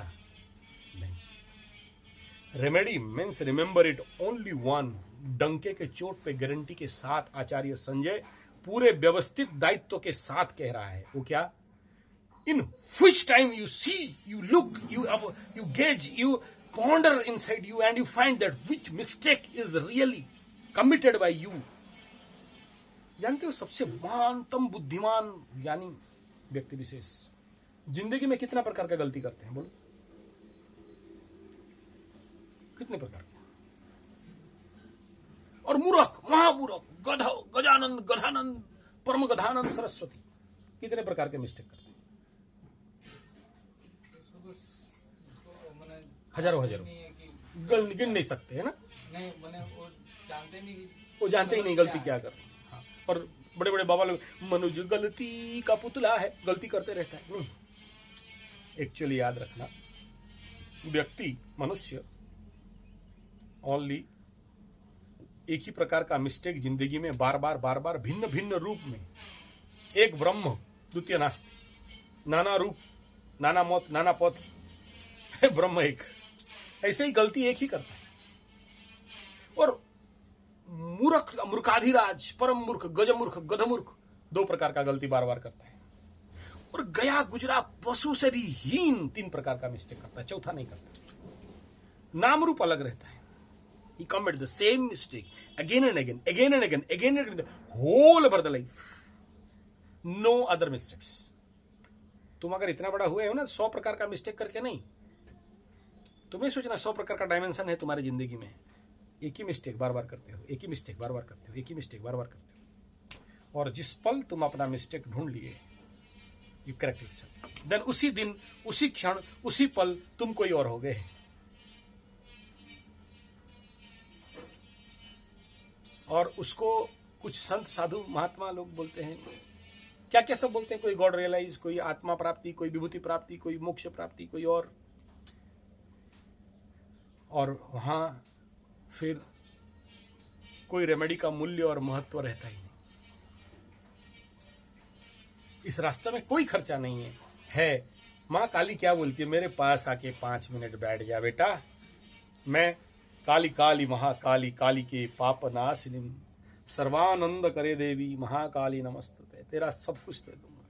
नहीं। Remedy means remember it only one. डंके के चोट पे गारंटी के साथ आचार्य संजय पूरे व्यवस्थित दायित्व के साथ कह रहा है। वो क्या? In which time you see, you look, you gauge, you ponder inside you, and you find that which mistake is really committed by you. जानते हो सबसे महानतम बुद्धिमान ज्ञानी व्यक्ति विशेष जिंदगी में कितना प्रकार का गलती करते हैं? बोलो कितने प्रकार के? और मूर्ख, महामूर्ख, गजानंद, गधानंद, परम गधानंद सरस्वती कितने प्रकार के मिस्टेक करते हैं? हजारों गिन नहीं सकते है ना? नहीं, मैंने वो जानते नहीं, वो जानते ही नहीं गलती क्या कर रहे हैं। हाँ, और बड़े बड़े बाबा लोग, मनुज गलती का पुतला है, गलती करते रहता है। नहीं, एक्चुअली याद रखना, व्यक्ति, मनुष्य ओनली एक ही प्रकार का मिस्टेक जिंदगी में बार बार भिन्न भिन्न रूप में, एक ब्रह्म द्वितीय नास्ति, नाना रूप, नाना मौत, नाना पथ, ब्रह्म एक। ऐसे ही गलती एक ही करता है। और मूर्ख, मूर्खाधिराज, परम मूर्ख, गजमूर्ख, गधमूर्ख, 2 प्रकार का गलती बार बार करता है। और गया गुजरा पशु से भी हीन 3 प्रकार का मिस्टेक करता है, चौथा नहीं करता। नाम रूप अलग रहता है। He commits the same mistake again and again, again and again, again and again, whole over the life. No other mistakes. तुम अगर इतना बड़ा हुए हो ना 100 प्रकार का मिस्टेक करके नहीं, तुम नहीं सोचना 100 प्रकार का डायमेंशन है तुम्हारी जिंदगी में। एक ही मिस्टेक बार बार करते हो, एक ही मिस्टेक बार बार करते हो, एक ही मिस्टेक बार बार करते हो, और जिस पल तुम अपना मिस्टेक ढूंढ लिए यू करेक्ट इट, देन उसी दिन, उसी क्षण, उसी पल तुम कोई और हो गए। और उसको कुछ संत साधु महात्मा लोग बोलते हैं, क्या क्या सब बोलते हैं, कोई गॉड रियलाइज, कोई आत्मा प्राप्ति, कोई विभूति प्राप्ति, कोई मोक्ष प्राप्ति, कोई और वहां फिर कोई रेमेडी का मूल्य और महत्व रहता ही नहीं। इस रास्ते में कोई खर्चा नहीं है। माँ काली क्या बोलती है, मेरे पास आके 5 मिनट बैठ जा बेटा, मैं काली काली महाकाली काली के पाप नाशिनी सर्वानंद करे देवी महाकाली नमस्तुते, तेरा सब कुछ दे दूंगा।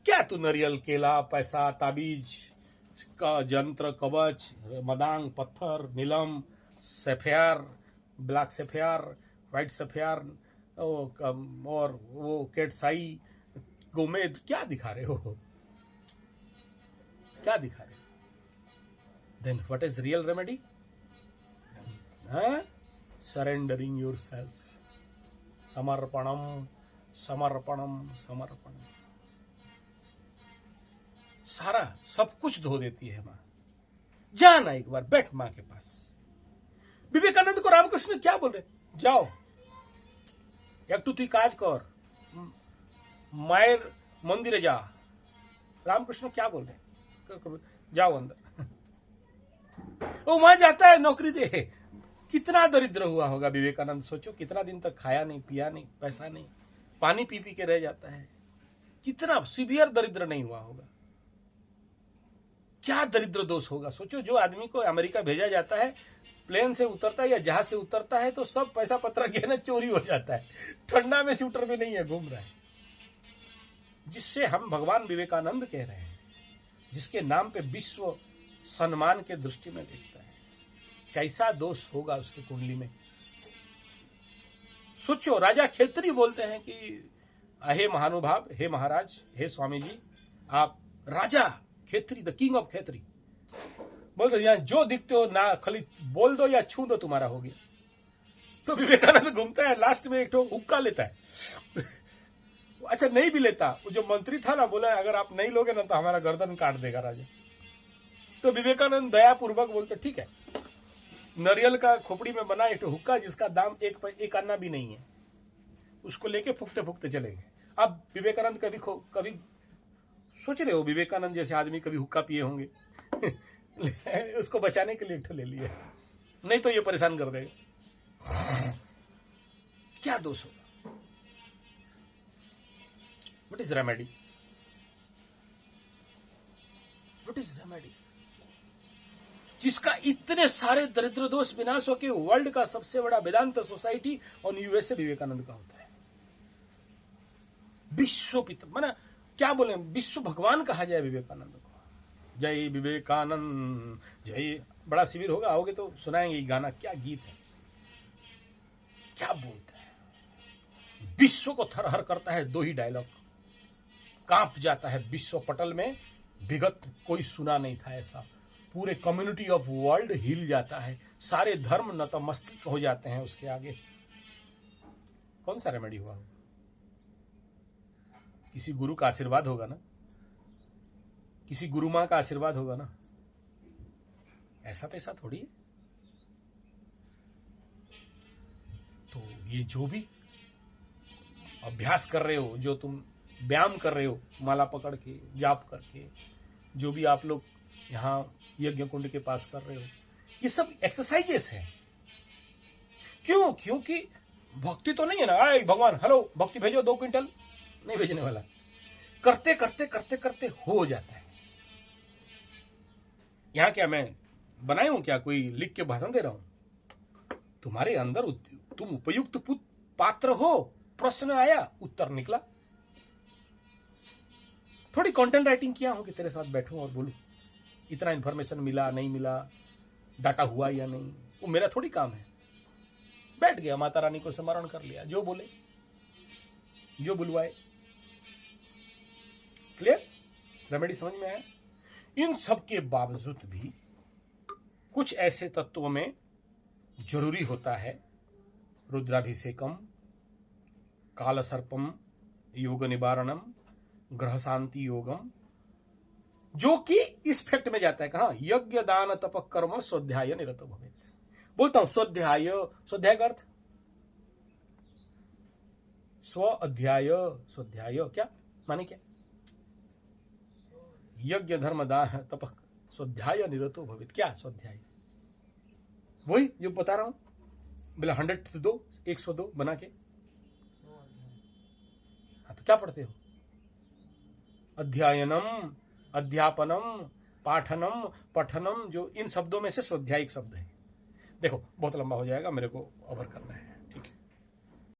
क्या तू नरियल, केला, पैसा, ताबीज का यंत्र, कवच, मदांग, पत्थर, नीलम, sapphire, black sapphire, white sapphire और वो केटसाई, गोमेद, क्या दिखा रहे हो, क्या दिखा रहे हो? Then what is real remedy? Surrendering yourself, समर्पणम समर्पणम समर्पणम। सारा सब कुछ धो देती है मां। जाना एक बार, बैठ मां के पास। विवेकानंद को रामकृष्ण क्या बोल रहे, जाओ एकटू तुई काज कर, मायर मंदिर जा। रामकृष्ण क्या बोल रहे, जाओ अंदर। वो वहां जाता है, नौकरी दे। कितना दरिद्र हुआ होगा विवेकानंद, सोचो कितना दिन तक खाया नहीं, पिया नहीं, पैसा नहीं, पानी पी पी के रह जाता है। कितना सीवियर दरिद्र नहीं हुआ होगा, क्या दरिद्र दोष होगा। सोचो, जो आदमी को अमेरिका भेजा जाता है, प्लेन से उतरता है या जहाज से उतरता है तो सब पैसा पत्र गहना चोरी हो जाता है, ठंडा में स्वेटर में नहीं है, घूम रहा है। जिससे हम भगवान विवेकानंद कह रहे हैं, जिसके नाम पे विश्व सम्मान के दृष्टि में देखता है, कैसा दोष होगा उसकी कुंडली में। सोचो, राजा खेतरी बोलते हैं कि हे महानुभाव, हे महाराज, हे स्वामी जी, आप Raja Khetri, the king of Khetri, बोलते यहां जो दिखते हो ना, खाली बोल दो या छू दो, तुम्हारा हो गया। तो विवेकानंद घूमता है, लास्ट में एक हुक्का लेता है। अच्छा, नहीं भी लेता, वो जो मंत्री था ना, बोला अगर आप नहीं लोगे ना तो हमारा गर्दन काट देगा राजा। तो विवेकानंद दया पूर्वक बोलते ठीक है, नारियल का खोपड़ी में बना एक हुक्का जिसका दाम एक अन्ना भी नहीं है, उसको लेके फूकते फूकते चले गए। अब विवेकानंद कभी सोच रहे हो, विवेकानंद जैसे आदमी कभी हुक्का पिए होंगे? उसको बचाने के लिए एक ले लिया, नहीं तो ये परेशान कर देगा। क्या दोष होगा? What is remedy? What is remedy? जिसका इतने सारे दरिद्र दोष विनाश होके वर्ल्ड का सबसे बड़ा वेदांत सोसाइटी और यूएसए विवेकानंद का होता है। विश्व पिता, माना क्या बोले, विश्व भगवान कहा जाए विवेकानंद को। जय विवेकानंद जय। बड़ा शिविर होगा, आओगे तो सुनाएंगे ये गाना, क्या गीत है, क्या बोलता है। विश्व को थरहर करता है, 2 ही डायलॉग, कांप जाता है विश्व पटल में, विगत कोई सुना नहीं था ऐसा। पूरे कम्युनिटी ऑफ वर्ल्ड हिल जाता है, सारे धर्म नतमस्तक हो जाते हैं उसके आगे। कौन सा रेमेडी हुआ? किसी गुरु का आशीर्वाद होगा ना, किसी गुरु मां का आशीर्वाद होगा ना, ऐसा तैसा थोड़ी है। तो ये जो भी अभ्यास कर रहे हो, जो तुम व्यायाम कर रहे हो, माला पकड़ के, जाप करके, जो भी आप लोग यहाँ यज्ञ कुंड के पास कर रहे हो, ये सब एक्सरसाइजेस है। क्यों? क्योंकि भक्ति तो नहीं है ना, आए भगवान हेलो भक्ति भेजो 2 क्विंटल, नहीं भेजने वाला। करते करते करते करते हो जाता है। यहां क्या मैं बनाए हूं क्या, कोई लिख के भाषण दे रहा हूं? तुम्हारे अंदर तुम उपयुक्त पात्र हो, प्रश्न आया, उत्तर निकला। थोड़ी कंटेंट राइटिंग किया हूं कि तेरे साथ बैठूं और बोलूं, इतना इंफॉर्मेशन मिला नहीं मिला, डाटा हुआ या नहीं, वो मेरा थोड़ी काम है। बैठ गया, माता रानी को स्मरण कर लिया, जो बोले, जो बुलवाए, क्लियर? रेमेडी समझ में आया? इन सब के बावजूद भी कुछ ऐसे तत्वों में जरूरी होता है रुद्राभिषेकम, काल सर्पम योग निवारणम, ग्रह शांति योगम, जो कि इस फैक्ट में जाता है। कहा? यज्ञ दान तप कर्म स्वाध्याय निरतो भवेत्। बोलता हूं स्वाध्याय, स्वाध्याय का अर्थ स्व अध्याय, स्वाध्याय क्या माने? क्या? यज्ञ धर्म दान तप स्वाध्याय निरतो भवेत्। क्या स्वाध्याय? वही जो बता रहा हूं, बोला 100 दो 102 बना के। हाँ तो क्या पढ़ते हो? अध्ययनम, अध्यापनम, पाठनम, पठनम, जो इन शब्दों में से स्वाध्यायिक शब्द है। देखो बहुत लंबा हो जाएगा, मेरे को ओवर करना है।